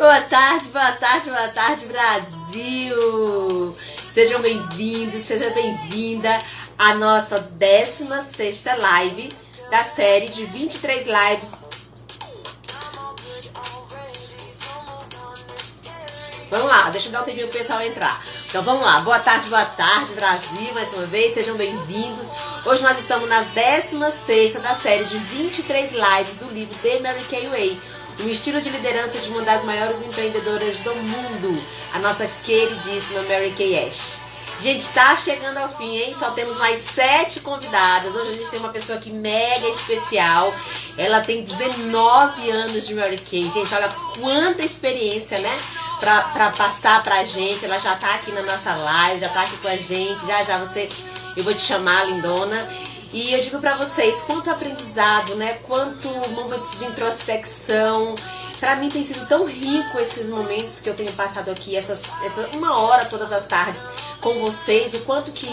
Boa tarde, boa tarde, boa tarde, Brasil! Sejam bem-vindos, seja bem-vinda à nossa 16ª live da série de 23 lives. Vamos lá, deixa eu dar um tempinho pro pessoal entrar. Então vamos lá, boa tarde, Brasil, mais uma vez, sejam bem-vindos. Hoje nós estamos na 16ª da série de 23 lives do livro The Mary Kay Way, um estilo de liderança de uma das maiores empreendedoras do mundo, a nossa queridíssima Mary Kay Ash. Gente, tá chegando ao fim, hein? Só temos mais 7 convidadas. Hoje a gente tem uma pessoa aqui mega especial. Ela tem 19 anos de Mary Kay. Gente, olha quanta experiência, né? Pra passar pra gente. Ela já tá aqui na nossa live, já tá aqui com a gente. Já eu vou te chamar, lindona. E eu digo pra vocês, quanto aprendizado, né? Quanto momentos de introspecção. Pra mim tem sido tão rico esses momentos que eu tenho passado aqui, essa 1 hora todas as tardes com vocês, o quanto que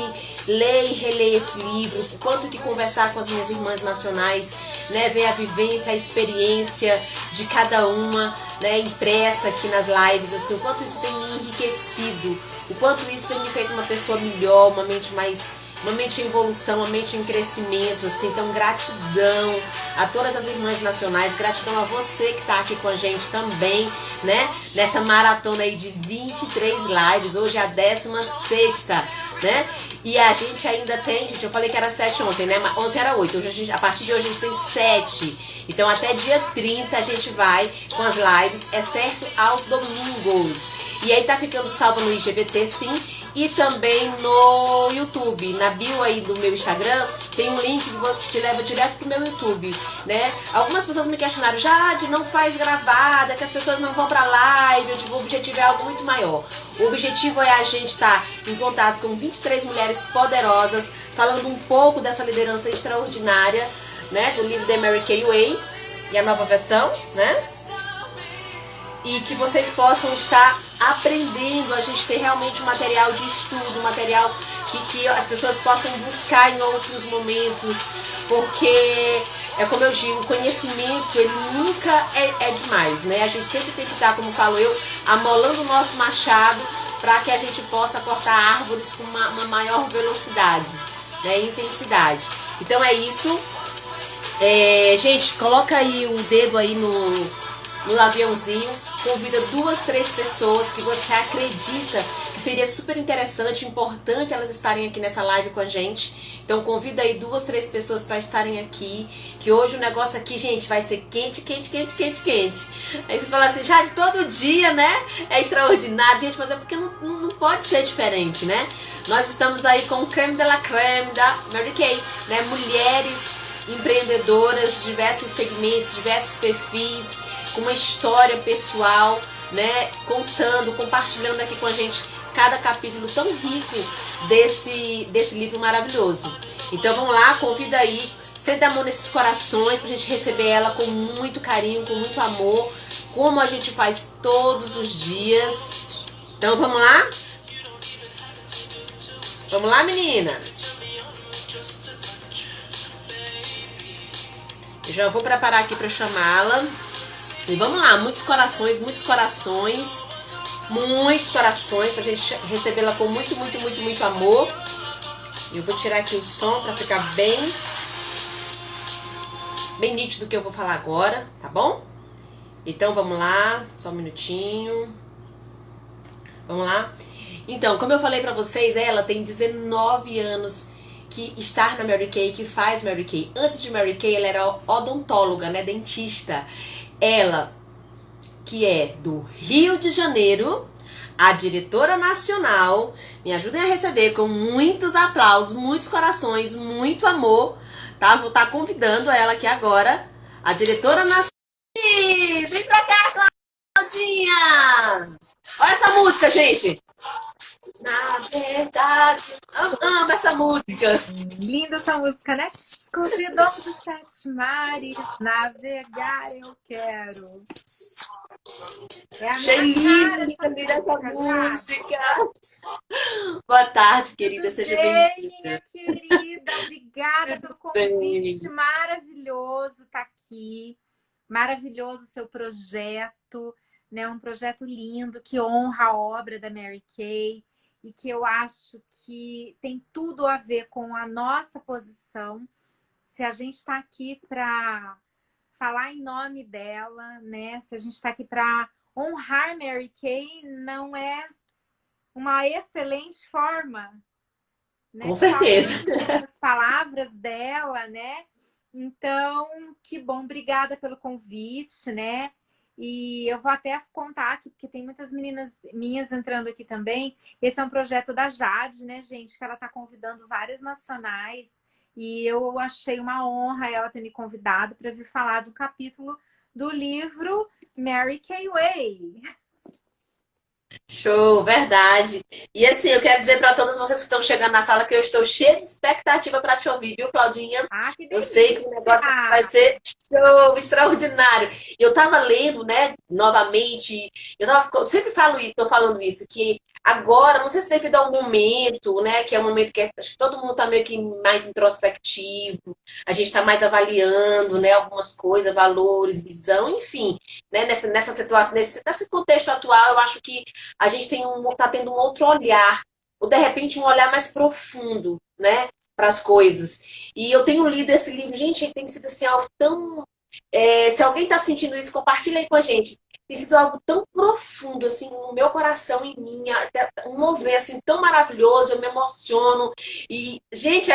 ler e reler esse livro, o quanto que conversar com as minhas irmãs nacionais, né, ver a vivência, a experiência de cada uma, né, impressa aqui nas lives, assim, o quanto isso tem me enriquecido, o quanto isso tem me feito uma pessoa melhor, uma mente em evolução, uma mente em crescimento, assim. Então gratidão a todas as irmãs nacionais, gratidão a você que está aqui com a gente também, né, nessa maratona aí de 23 lives, hoje é a 16ª, né, e a gente ainda tem, gente, eu falei que era 7 ontem, né, mas ontem era 8, hoje a partir de hoje a gente tem 7, então até dia 30 a gente vai com as lives, exceto aos domingos, e aí tá ficando salvo no IGVT, sim, e também no YouTube, na bio aí do meu Instagram, tem um link que te leva direto pro meu YouTube, né? Algumas pessoas me questionaram, Jade, não faz gravada, que as pessoas não vão pra live. Eu digo, o objetivo é algo muito maior. O objetivo é a gente estar em contato com 23 mulheres poderosas, falando um pouco dessa liderança extraordinária, né? Do livro The Mary Kay Way, e a nova versão, né? E que vocês possam estar aprendendo, a gente ter realmente um material de estudo, um material que as pessoas possam buscar em outros momentos, porque é como eu digo, o conhecimento ele nunca é demais, né? A gente sempre tem que estar, como falo eu, amolando o nosso machado para que a gente possa cortar árvores com uma maior velocidade, né? E intensidade. Então é isso. Gente, coloca aí o dedo aí no aviãozinho, convida 2, 3 pessoas que você acredita que seria super interessante, importante elas estarem aqui nessa live com a gente. Então convida aí 2, 3 pessoas para estarem aqui, que hoje o negócio aqui, gente, vai ser quente, quente, quente, quente, quente. Aí vocês falam assim, Jade, todo dia, né? É extraordinário, gente, mas é porque não pode ser diferente, né? Nós estamos aí com o creme de la creme da Mary Kay, né? Mulheres empreendedoras de diversos segmentos, diversos perfis, com uma história pessoal, né, compartilhando aqui com a gente cada capítulo tão rico desse livro maravilhoso. Então vamos lá, convida aí, senta a mão nesses corações pra gente receber ela com muito carinho, com muito amor, como a gente faz todos os dias. Então vamos lá? Vamos lá, meninas? Eu já vou preparar aqui para chamá-la. E vamos lá, muitos corações pra gente recebê-la com muito, muito, muito, muito amor. Eu vou tirar aqui o som pra ficar bem nítido o que eu vou falar agora, tá bom? Então vamos lá, só um minutinho. Vamos lá? Então, como eu falei pra vocês, ela tem 19 anos que está na Mary Kay, que faz Mary Kay. Antes de Mary Kay, ela era odontóloga, né, dentista. Ela, que é do Rio de Janeiro, a diretora nacional, me ajudem a receber com muitos aplausos, muitos corações, muito amor, tá? Vou estar convidando ela aqui agora, a diretora nacional. Vem pra cá, Claudinha! Olha essa música, gente! Na verdade, amo essa música. Linda essa música, né? Escuridão dos 7 mares, navegar eu quero. É a Achei minha linda cara essa música. música. Boa tarde, querida. Tudo Seja bem, bem-vinda. minha querida? Obrigada pelo convite. Maravilhoso estar aqui. Maravilhoso o seu projeto. né? Um projeto lindo que honra a obra da Mary Kay e que eu acho que tem tudo a ver com a nossa posição. Se a gente está aqui para falar em nome dela, né? Se a gente está aqui para honrar Mary Kay, não é uma excelente forma, né? Com certeza. Falando as palavras dela, né? Então, que bom, obrigada pelo convite, né? E eu vou até contar aqui, porque tem muitas meninas minhas entrando aqui também. Esse é um projeto da Jade, né, gente? Que ela está convidando várias nacionais. E eu achei uma honra ela ter me convidado para vir falar de um capítulo do livro Mary Kay Way. Show, verdade. E assim, eu quero dizer para todos vocês que estão chegando na sala que eu estou cheia de expectativa para te ouvir, viu, Claudinha? Ah, que Eu delícia! sei que o negócio vai ser show, extraordinário. Eu estava lendo, né, novamente, sempre falo isso, estou falando isso, que agora, não sei se devido ao momento, né, que é um momento que acho que todo mundo está meio que mais introspectivo, a gente está mais avaliando, né, algumas coisas, valores, visão, enfim, né, nessa situação, nesse contexto atual, eu acho que a gente tá tendo um outro olhar, ou de repente um olhar mais profundo, né, para as coisas. E eu tenho lido esse livro, gente, tem sido assim algo tão. Se alguém está sentindo isso, compartilha aí com a gente. Tem sido algo tão profundo, assim, no meu coração, em mim, até um mover, assim, tão maravilhoso, eu me emociono. E, gente,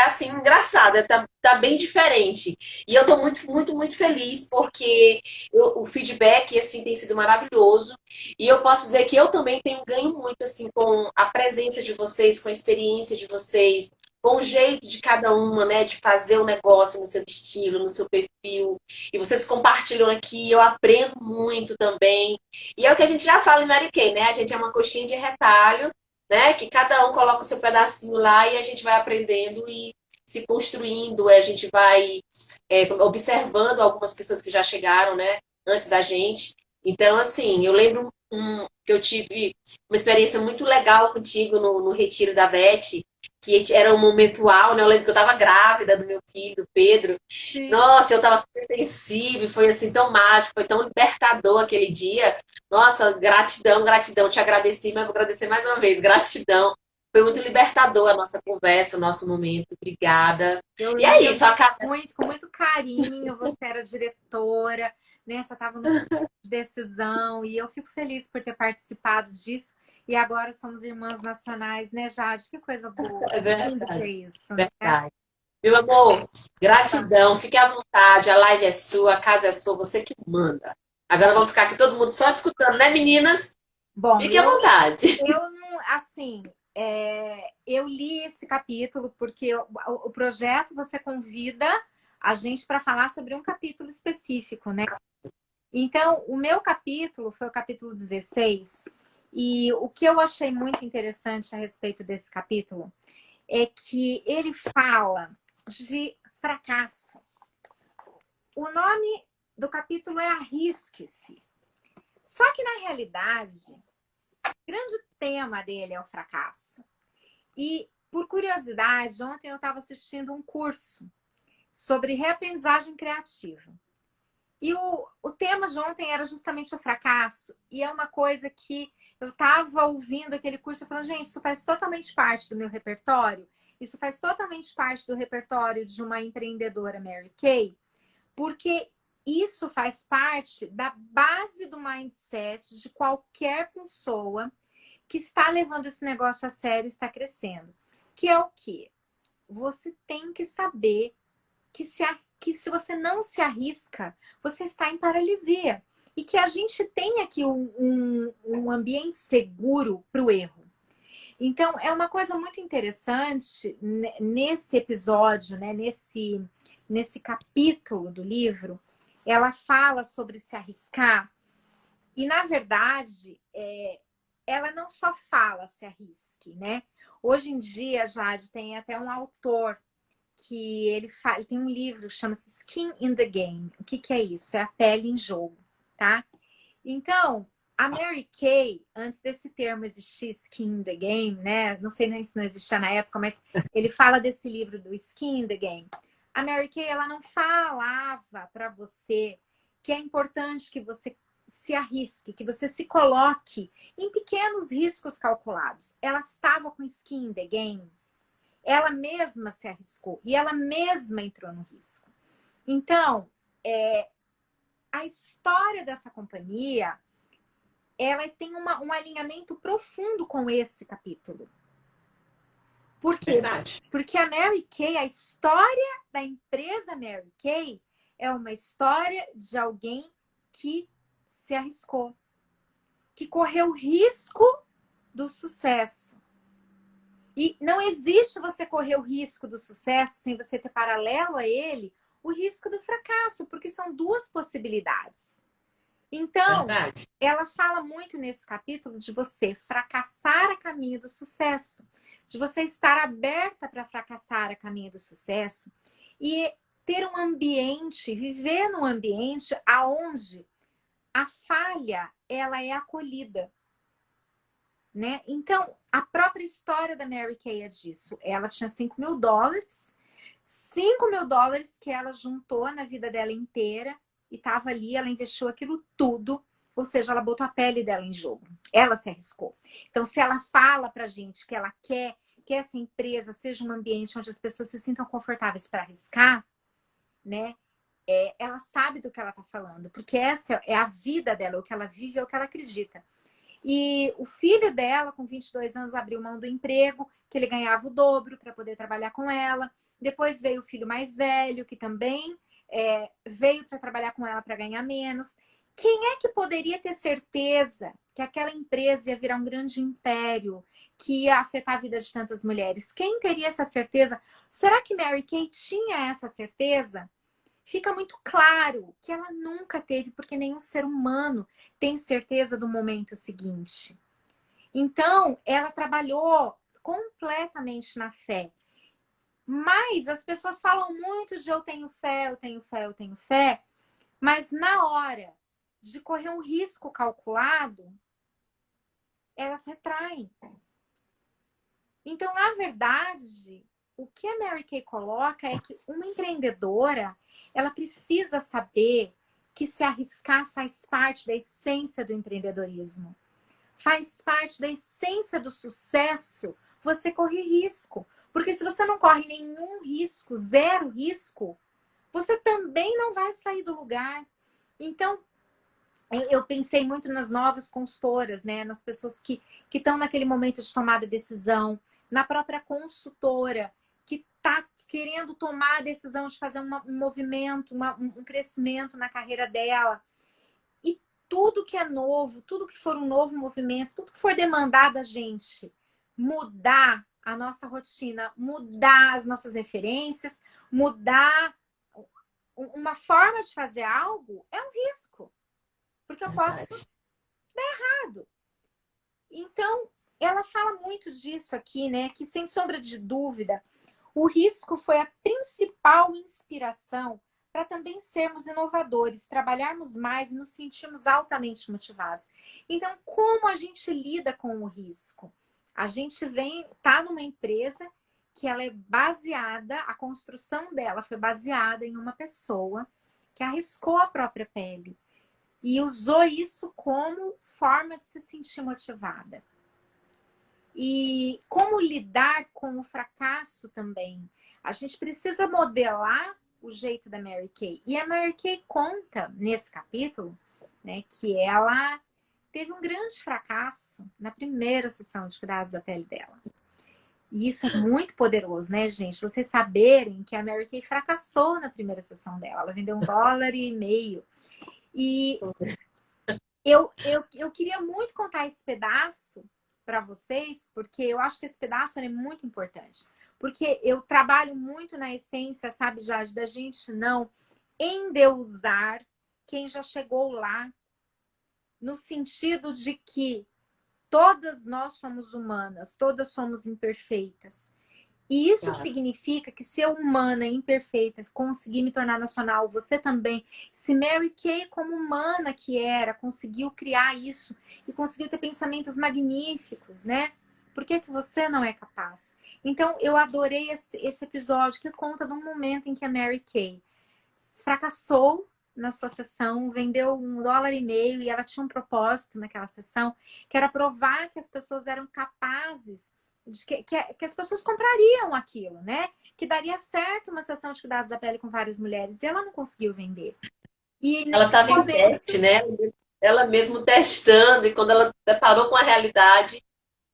assim, engraçado, tá bem diferente. E eu estou muito, muito, muito feliz, porque o feedback, assim, tem sido maravilhoso. E eu posso dizer que eu também tenho ganho muito, assim, com a presença de vocês, com a experiência de vocês, com o jeito de cada uma, né, de fazer o negócio no seu estilo, no seu perfil. E vocês compartilham aqui, eu aprendo muito também. E é o que a gente já fala em Mary Kay, né? A gente é uma coxinha de retalho, né? Que cada um coloca o seu pedacinho lá e a gente vai aprendendo e se construindo, a gente vai observando algumas pessoas que já chegaram, né? Antes da gente. Então, assim, eu lembro que eu tive uma experiência muito legal contigo no retiro da Beth, que era um momento né? Eu lembro que eu estava grávida do meu filho, do Pedro. Sim. Nossa, eu estava super sensível, foi assim tão mágico, foi tão libertador aquele dia. Nossa, gratidão, gratidão. Te agradeci, mas vou agradecer mais uma vez. Gratidão. Foi muito libertador a nossa conversa, o nosso momento. Obrigada. Eu E é lembro isso, a casa. muito, com muito carinho, você era diretora, né? Você estava no de decisão, e eu fico feliz por ter participado disso. E agora somos irmãs nacionais, né, Jade? Que coisa boa, É que lindo que é verdade, isso, né? verdade. Meu amor, gratidão. Fique à vontade. A live é sua, a casa é sua, você que manda. Agora vamos ficar aqui todo mundo só discutindo, né, meninas? Bom, Fique à vontade. eu não, assim, eu li esse capítulo porque o projeto você convida a gente para falar sobre um capítulo específico, né? Então, o meu capítulo foi o capítulo 16, e o que eu achei muito interessante a respeito desse capítulo é que ele fala de fracasso. O nome do capítulo é Arrisque-se. Só que, na realidade, o grande tema dele é o fracasso. E, por curiosidade, ontem eu estava assistindo um curso sobre reaprendizagem criativa. E o tema de ontem era justamente o fracasso. E é uma coisa que eu estava ouvindo aquele curso e falando, gente, isso faz totalmente parte do meu repertório. Isso faz totalmente parte do repertório de uma empreendedora Mary Kay, porque isso faz parte da base do mindset de qualquer pessoa que está levando esse negócio a sério e está crescendo. Que é o quê? Você tem que saber que se você não se arrisca, você está em paralisia. E que a gente tem aqui um ambiente seguro para o erro. Então, é uma coisa muito interessante nesse episódio, né? Nesse capítulo do livro, ela fala sobre se arriscar. E, na verdade, ela não só fala se arrisque, né? Hoje em dia, Jade, tem até um autor que ele tem um livro que chama-se Skin in the Game. O que é isso? É a pele em jogo, tá? Então, a Mary Kay, antes desse termo existir, Skin in the Game, né? Não sei nem se não existia na época, mas ele fala desse livro do Skin in the Game. A Mary Kay, ela não falava para você que é importante que você se arrisque, que você se coloque em pequenos riscos calculados. Ela estava com skin in the game. Ela mesma se arriscou e ela mesma entrou no risco. Então, a história dessa companhia, ela tem um alinhamento profundo com esse capítulo. Por quê? Verdade. Porque a Mary Kay, a história da empresa Mary Kay é uma história de alguém que se arriscou, que correu risco do sucesso. E não existe você correr o risco do sucesso sem você ter paralelo a ele o risco do fracasso, porque são duas possibilidades. Então, Verdade. ela fala muito nesse capítulo de você fracassar a caminho do sucesso, de você estar aberta para fracassar a caminho do sucesso e ter um ambiente, viver num ambiente aonde a falha, ela é acolhida, né? Então, a própria história da Mary Kay é disso. Ela tinha $5.000, $5.000 que ela juntou na vida dela inteira e estava ali, ela investiu aquilo tudo, ou seja, ela botou a pele dela em jogo. Ela se arriscou. Então, se ela fala pra gente que ela quer que essa empresa seja um ambiente onde as pessoas se sintam confortáveis para arriscar, né? Ela sabe do que ela está falando, porque essa é a vida dela, o que ela vive, é o que ela acredita. E o filho dela, com 22 anos, abriu mão do emprego, que ele ganhava o dobro para poder trabalhar com ela. Depois veio o filho mais velho, que também veio para trabalhar com ela para ganhar menos. Quem é que poderia ter certeza que aquela empresa ia virar um grande império, que ia afetar a vida de tantas mulheres? Quem teria essa certeza? Será que Mary Kay tinha essa certeza? Fica muito claro que ela nunca teve, porque nenhum ser humano tem certeza do momento seguinte. Então, ela trabalhou completamente na fé. Mas as pessoas falam muito de eu tenho fé, eu tenho fé, eu tenho fé, mas na hora de correr um risco calculado, elas retraem. Então, na verdade, o que a Mary Kay coloca é que uma empreendedora, ela precisa saber que se arriscar faz parte da essência do empreendedorismo. Faz parte da essência do sucesso você correr risco. Porque se você não corre nenhum risco, zero risco, você também não vai sair do lugar. Então, eu pensei muito nas novas consultoras, né? Nas pessoas que estão naquele momento de tomada de decisão, na própria consultora que está querendo tomar a decisão de fazer um movimento, um crescimento na carreira dela. E tudo que é novo, tudo que for um novo movimento, tudo que for demandar da gente mudar a nossa rotina, mudar as nossas referências, mudar uma forma de fazer algo, é um risco. Porque eu posso dar errado. Então, ela fala muito disso aqui, né? Que sem sombra de dúvida, o risco foi a principal inspiração para também sermos inovadores, trabalharmos mais e nos sentirmos altamente motivados. Então, como a gente lida com o risco? A gente tá numa empresa que ela é baseada, a construção dela foi baseada em uma pessoa que arriscou a própria pele e usou isso como forma de se sentir motivada. E como lidar com o fracasso também. A gente precisa modelar o jeito da Mary Kay. E a Mary Kay conta nesse capítulo, né, que ela teve um grande fracasso na primeira sessão de cuidados da pele dela. E isso é muito poderoso, né, gente? Vocês saberem que a Mary Kay fracassou na primeira sessão dela. Ela vendeu $1,50. E eu queria muito contar esse pedaço para vocês, porque eu acho que esse pedaço é muito importante. Porque eu trabalho muito na essência, sabe, Jade, da gente não endeusar quem já chegou lá, no sentido de que todas nós somos humanas, todas somos imperfeitas. E isso significa que se eu, humana, imperfeita, conseguir me tornar nacional, você também. Se Mary Kay, como humana que era, conseguiu criar isso e conseguiu ter pensamentos magníficos, né? Por que você não é capaz? Então, eu adorei esse episódio que conta de um momento em que a Mary Kay fracassou na sua sessão, vendeu $1,50 e ela tinha um propósito naquela sessão, que era provar que as pessoas eram capazes, que as pessoas comprariam aquilo, né? Que daria certo uma sessão de cuidados da pele com várias mulheres. E ela não conseguiu vender. E Ela nesse estava em momento, teste, né? Ela mesmo testando, e quando ela deparou com a realidade,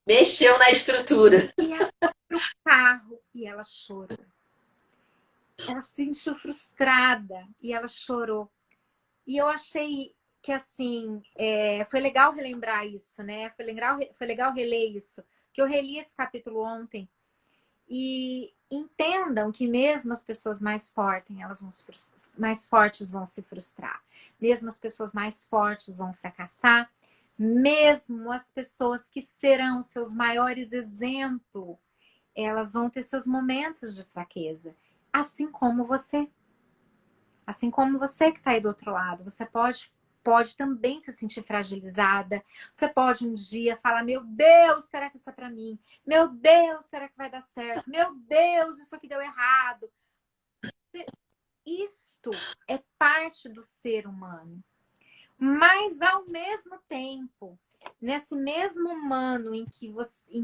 mexeu na estrutura. e ela foi pro carro e ela chorou. Ela se sentiu frustrada e ela chorou. E eu achei que, assim, foi legal relembrar isso, né? Foi legal reler isso. Que eu reli esse capítulo ontem. E entendam que mesmo as pessoas mais fortes, mais fortes vão se frustrar. Mesmo as pessoas mais fortes vão fracassar. Mesmo as pessoas que serão seus maiores exemplos, elas vão ter seus momentos de fraqueza. Assim como você. Assim como você que está aí do outro lado, você pode também se sentir fragilizada. Você pode um dia falar: meu Deus, será que isso é para mim? Meu Deus, será que vai dar certo? Meu Deus, isso aqui deu errado. Isto é parte do ser humano. Mas, ao mesmo tempo, nesse mesmo humano em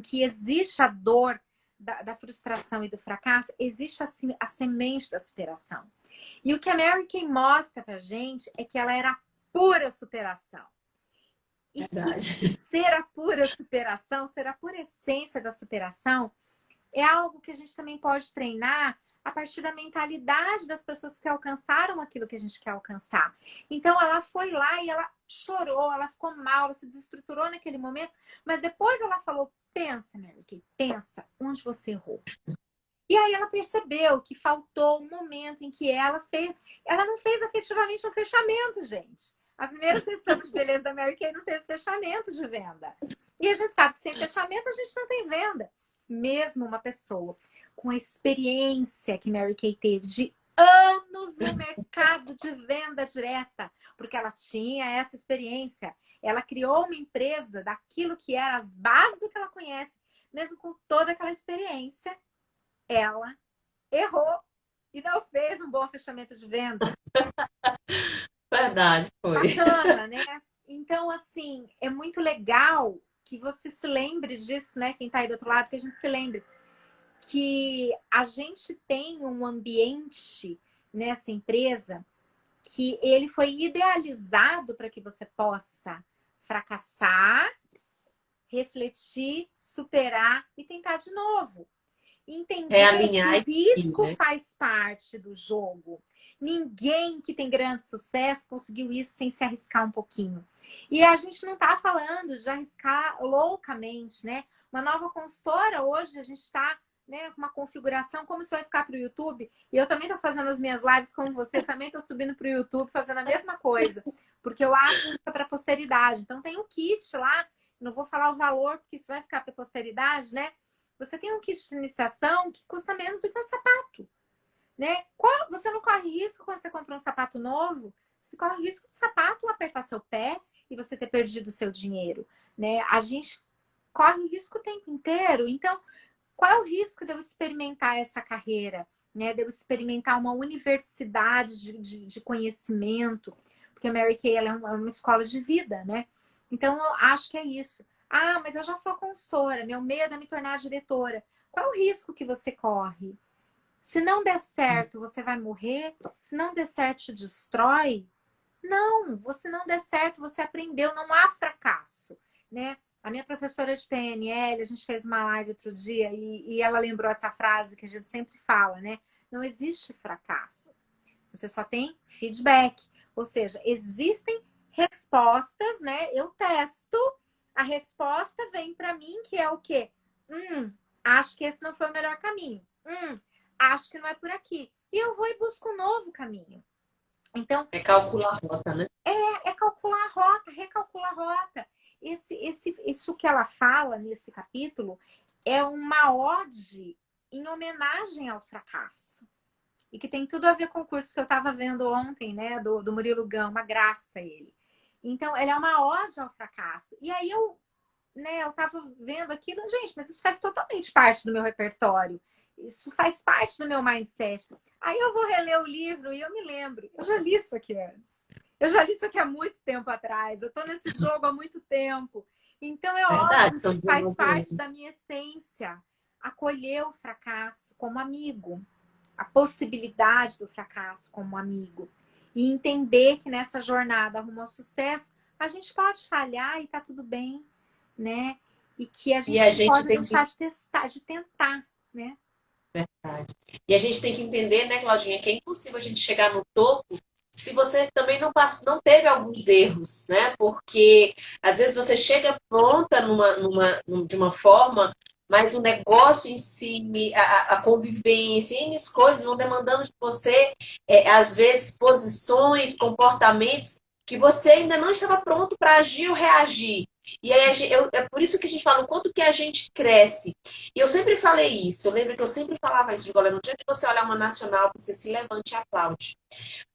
que existe a dor da frustração e do fracasso, existe a semente da superação. E o que a Mary Kay mostra pra gente é que ela era pura superação. E que Verdade. ser a pura superação, ser a pura essência da superação, é algo que a gente também pode treinar a partir da mentalidade das pessoas que alcançaram aquilo que a gente quer alcançar. Então, ela foi lá e ela chorou, ela ficou mal, ela se desestruturou naquele momento, mas depois ela falou: pensa, Mary Kay, pensa onde você errou. E aí ela percebeu que faltou um momento em que ela não fez efetivamente um fechamento, gente. A primeira sessão de beleza da Mary Kay não teve fechamento de venda. E a gente sabe que sem fechamento a gente não tem venda. Mesmo uma pessoa com a experiência que Mary Kay teve de anos no mercado de venda direta, porque ela tinha essa experiência. Ela criou uma empresa daquilo que era as bases do que ela conhece, mesmo com toda aquela experiência. Ela errou e não fez um bom fechamento de venda. Verdade, foi. Bacana, né? Então, assim, é muito legal que você se lembre disso, né? Quem tá aí do outro lado, que a gente se lembre que a gente tem um ambiente nessa empresa que ele foi idealizado para que você possa fracassar, refletir, superar e tentar de novo. Entender que o Realinhar e risco né? faz parte do jogo. Ninguém que tem grande sucesso conseguiu isso sem se arriscar um pouquinho. E a gente não está falando de arriscar loucamente, né? Uma nova consultora, hoje a gente está, né, com uma configuração, como isso vai ficar para o YouTube. E eu também estou fazendo as minhas lives como você, também estou subindo para o YouTube, fazendo a mesma coisa. Porque eu acho que é para a posteridade. Então tem um kit lá, não vou falar o valor, porque isso vai ficar para a posteridade, né? Você tem um kit de iniciação que custa menos do que um sapato, né? Você não corre risco quando você compra um sapato novo? Você corre risco de sapato apertar seu pé e você ter perdido o seu dinheiro, né? A gente corre o risco o tempo inteiro. Então, qual é o risco de eu experimentar essa carreira, né? De eu experimentar uma universidade de conhecimento? Porque a Mary Kay ela é uma escola de vida, né? Então, eu acho que é isso. Ah, mas eu já sou consultora, meu medo é me tornar diretora. Qual é o risco que você corre? Se não der certo, você vai morrer? Se não der certo, te destrói? Não, você não der certo, você aprendeu, não há fracasso, né? A minha professora de PNL, a gente fez uma live outro dia e ela lembrou essa frase que a gente sempre fala, né? Não existe fracasso. Você só tem feedback. Ou seja, existem respostas, né? Eu testo, a resposta vem para mim que é o quê? Acho que esse não foi o melhor caminho. Acho que não é por aqui. E eu vou e busco um novo caminho. Então, É calcular a rota, né? é calcular a rota, recalcular a rota. Isso que ela fala nesse capítulo é uma ode em homenagem ao fracasso. E que tem tudo a ver com o curso que eu estava vendo ontem, né? Do Murilo Gun, uma graça ele. Então, ele é uma ode ao fracasso. E aí eu tava vendo aquilo, gente, mas isso faz totalmente parte do meu repertório. Isso faz parte do meu mindset. Aí eu vou reler o livro e eu me lembro, eu já li isso aqui antes. Eu já li isso aqui há muito tempo atrás. Eu estou nesse jogo há muito tempo. Então é Verdade, óbvio são que faz parte da minha essência acolher o fracasso como amigo, a possibilidade do fracasso como amigo. E entender que nessa jornada rumo ao sucesso, a gente pode falhar e tá tudo bem, né? E que a gente não pode deixar de testar, de tentar, né? Verdade. E a gente tem que entender, né, Claudinha, que é impossível a gente chegar no topo se você também não teve alguns erros, né? Porque às vezes você chega pronta de uma forma, mas o negócio em si, a convivência, N coisas vão demandando de você, às vezes, posições, comportamentos que você ainda não estava pronto para agir ou reagir. E aí, é por isso que a gente fala o quanto que a gente cresce. E eu sempre falei isso, eu lembro que eu sempre falava isso de goleiro. No dia que você olhar uma nacional, você se levante e aplaude.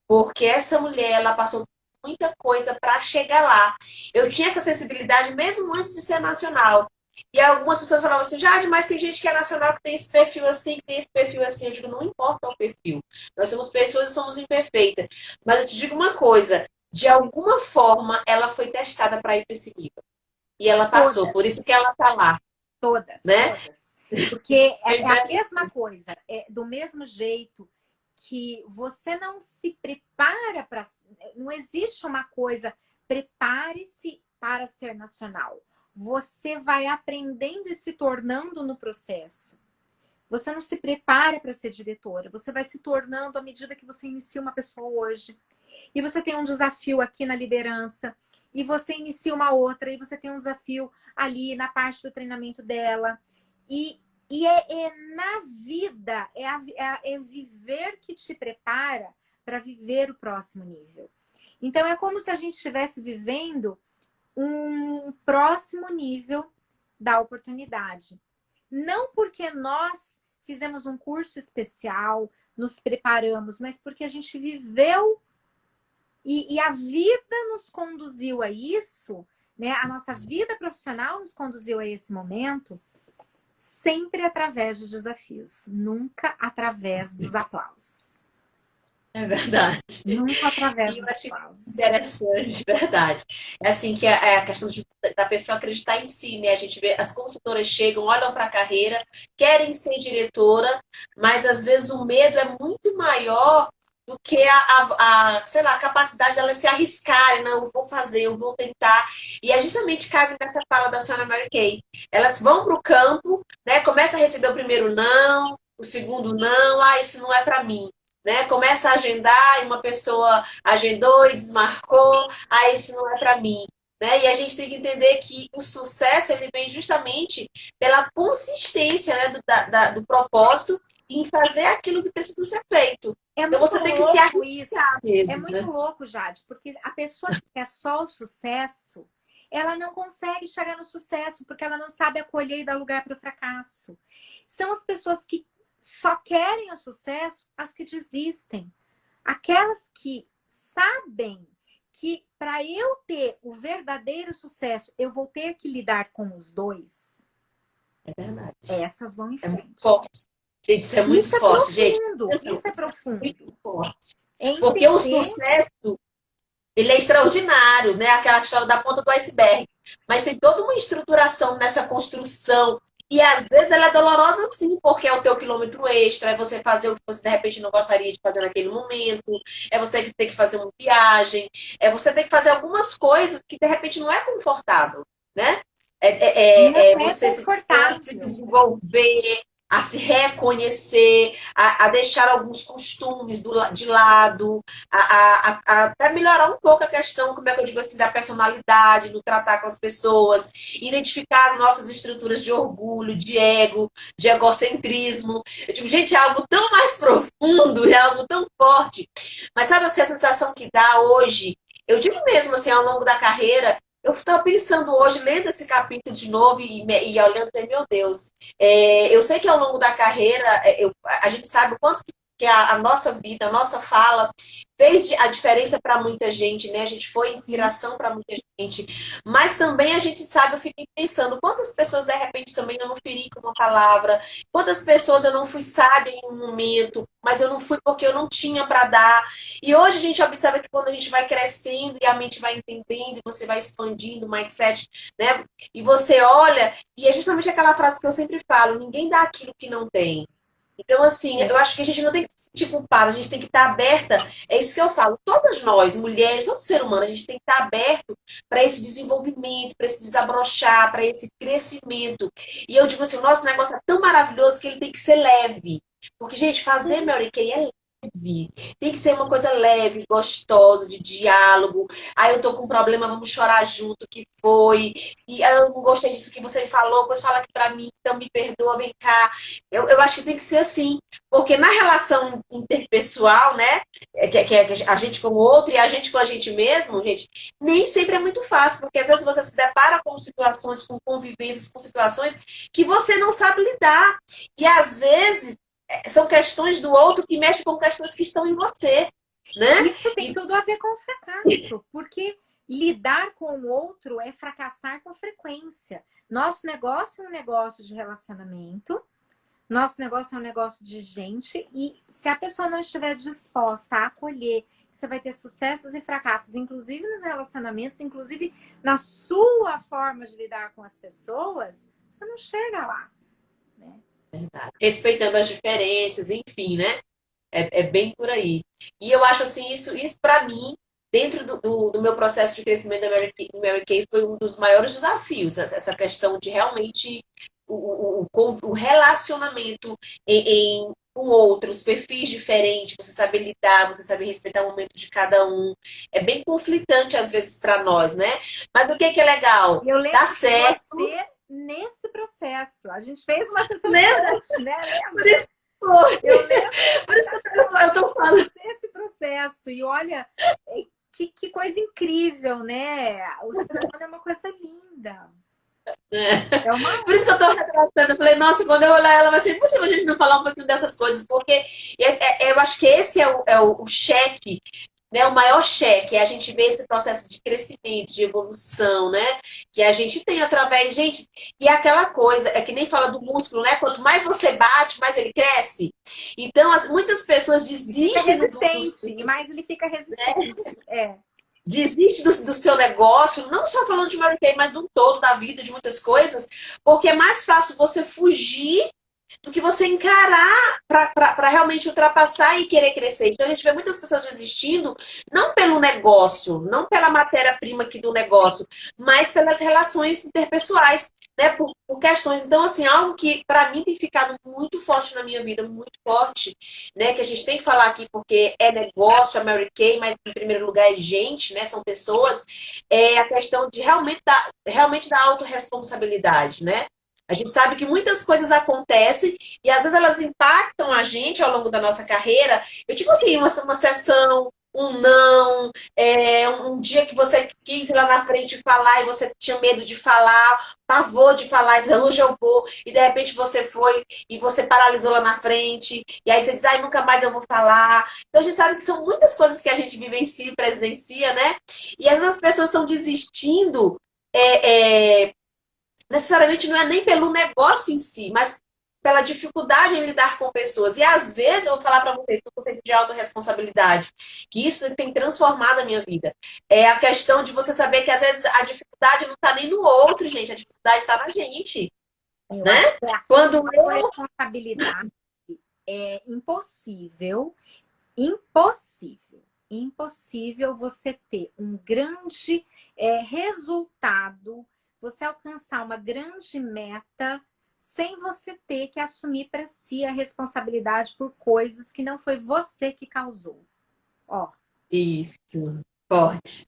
Porque essa mulher, ela passou muita coisa para chegar lá. Eu tinha essa sensibilidade mesmo antes de ser nacional. E algumas pessoas falavam assim, Jade, mas tem gente que é nacional que tem esse perfil assim, que tem esse perfil assim. Eu digo, não importa o perfil. Nós somos pessoas e somos imperfeitas. Mas eu te digo uma coisa, de alguma forma ela foi testada para ir para esse nível. E ela passou, Todas. por isso que ela está lá. Todas, né? todas. Porque é a mesma coisa, é do mesmo jeito que você não se prepara para. Não existe uma coisa, prepare-se para ser nacional. Você vai aprendendo e se tornando no processo. Você não se prepara para ser diretora, você vai se tornando à medida que você inicia uma pessoa hoje. E você tem um desafio aqui na liderança, e você inicia uma outra, e você tem um desafio ali na parte do treinamento dela. E na vida, é viver que te prepara para viver o próximo nível. Então, é como se a gente estivesse vivendo um próximo nível da oportunidade. Não porque nós fizemos um curso especial, nos preparamos, mas porque a gente viveu e a vida nos conduziu a isso, né? A nossa vida profissional nos conduziu a esse momento, sempre através de desafios, nunca através dos aplausos. É verdade. Nunca através E eu dos achei aplausos. interessante, verdade. É assim que é a questão da pessoa acreditar em si, né? A gente vê, as consultoras chegam, olham para a carreira, querem ser diretora, mas às vezes o medo é muito maior do que sei lá, a capacidade delas se arriscarem, não, eu vou fazer, eu vou tentar. E é justamente cabe nessa fala da senhora Mary Kay. Elas vão para o campo, né? Começa a receber o primeiro não, o segundo não, isso não é para mim. Né? Começa a agendar e uma pessoa agendou e desmarcou, isso não é para mim. Né? E a gente tem que entender que o sucesso ele vem justamente pela consistência, né, do propósito em fazer aquilo que precisa ser feito. Então você tem que se arriscar mesmo. É muito louco, Jade, porque a pessoa que quer só o sucesso, ela não consegue chegar no sucesso porque ela não sabe acolher e dar lugar para o fracasso. São as pessoas que só querem o sucesso, as que desistem. Aquelas que sabem que para eu ter o verdadeiro sucesso, eu vou ter que lidar com os dois. É verdade. Essas vão em frente. É muito forte. Gente, isso é muito forte, gente. Isso é profundo. Muito forte. Porque o sucesso, ele é extraordinário, né? Aquela história da ponta do iceberg. Mas tem toda uma estruturação nessa construção. E às vezes ela é dolorosa sim, porque é o teu quilômetro extra, é você fazer o que você de repente não gostaria de fazer naquele momento, é você que tem que fazer uma viagem, é você ter que fazer algumas coisas que de repente não é confortável, né? Você se desenvolver, a se reconhecer, a deixar alguns costumes de lado, a até melhorar um pouco a questão, como é que eu digo assim, da personalidade, do tratar com as pessoas, identificar as nossas estruturas de orgulho, de ego, de egocentrismo. Eu digo, gente, é algo tão mais profundo, é algo tão forte. Mas sabe assim, a sensação que dá hoje? Eu digo mesmo assim, ao longo da carreira, eu estava pensando hoje, lendo esse capítulo de novo e olhando para meu Deus. Eu sei que ao longo da carreira, a gente sabe o quanto porque a nossa vida, a nossa fala fez a diferença para muita gente, né? A gente foi inspiração para muita gente. Mas também a gente sabe, eu fiquei pensando, quantas pessoas de repente também eu não feri com uma palavra, quantas pessoas eu não fui sábia em um momento, mas eu não fui porque eu não tinha para dar. E hoje a gente observa que quando a gente vai crescendo e a mente vai entendendo, e você vai expandindo o mindset, né? E você olha, e é justamente aquela frase que eu sempre falo, ninguém dá aquilo que não tem. Então, assim, eu acho que a gente não tem que se sentir culpada, a gente tem que estar aberta. É isso que eu falo. Todas nós, mulheres, todo ser humano, a gente tem que estar aberto para esse desenvolvimento, para esse desabrochar, para esse crescimento. E eu digo assim, o nosso negócio é tão maravilhoso que ele tem que ser leve. Porque, gente, fazer Mary Kay é leve. Tem que ser uma coisa leve, gostosa, de diálogo. Aí eu tô com um problema, vamos chorar junto, que foi. E eu não gostei disso que você falou, pois fala aqui pra mim, então me perdoa, vem cá. Eu acho que tem que ser assim, porque na relação interpessoal, né, que a gente com o outro e a gente com a gente mesmo, gente, nem sempre é muito fácil, porque às vezes você se depara com situações, com convivências, com situações que você não sabe lidar. E às vezes são questões do outro que mexem com questões que estão em você, né? Isso tem tudo a ver com o fracasso, porque lidar com o outro é fracassar com frequência. Nosso negócio é um negócio de relacionamento, nosso negócio é um negócio de gente, e se a pessoa não estiver disposta a acolher, você vai ter sucessos e fracassos, inclusive nos relacionamentos, inclusive na sua forma de lidar com as pessoas, você não chega lá, né? Respeitando as diferenças, enfim, né? É bem por aí. E eu acho assim, isso para mim, dentro do meu processo de crescimento da Mary Kay, foi um dos maiores desafios, essa questão de realmente o relacionamento com outros, perfis diferentes, você saber lidar, você saber respeitar o momento de cada um. É bem conflitante às vezes para nós, né? Mas o que é legal? E eu lembro Dá de certo. você nesse processo. A gente fez uma sessão de Lembra? coach, né? Lembra? Eu lembro Por isso que eu tô falando. esse processo. E olha, que coisa incrível, né? O ser humano é uma coisa linda. É uma Por isso que eu tô retratando. Eu falei, nossa, quando eu olhar ela, vai ser impossível a gente não falar um pouquinho dessas coisas, porque eu acho que esse é o cheque, né? O maior cheque é a gente ver esse processo de crescimento, de evolução, né? Que a gente tem através, gente, e é aquela coisa, é que nem fala do músculo, né? Quanto mais você bate, mais ele cresce. Então, muitas pessoas fica desistem resistente, e mais ele fica resistente. É. desiste do seu negócio, não só falando de Mary Kay, mas do todo, da vida, de muitas coisas, porque é mais fácil você fugir do que você encarar para realmente ultrapassar e querer crescer. Então a gente vê muitas pessoas desistindo, não pelo negócio, não pela matéria-prima aqui do negócio, mas pelas relações interpessoais, né? Por questões. Então, assim, algo que para mim tem ficado muito forte na minha vida, muito forte, né? Que a gente tem que falar aqui porque é negócio, é Mary Kay, mas em primeiro lugar é gente, né? São pessoas, é a questão de realmente da autorresponsabilidade, né? A gente sabe que muitas coisas acontecem e às vezes elas impactam a gente ao longo da nossa carreira. Eu digo assim, uma sessão, um não, um dia que você quis ir lá na frente falar e você tinha medo de falar, pavor de falar, então hoje eu vou, e de repente você foi e você paralisou lá na frente, e aí você diz, ai, nunca mais eu vou falar. Então a gente sabe que são muitas coisas que a gente vivencia e presencia, né? E às vezes as pessoas estão desistindo. Necessariamente não é nem pelo negócio em si, mas pela dificuldade em lidar com pessoas. E às vezes, eu vou falar para vocês, o conceito de autorresponsabilidade, que isso tem transformado a minha vida. É a questão de você saber que às vezes a dificuldade não está nem no outro, gente, a dificuldade está na gente. Eu Né? acho que Quando a responsabilidade é impossível você ter um grande resultado, você alcançar uma grande meta sem você ter que assumir para si a responsabilidade por coisas que não foi você que causou. Ó. Isso, forte.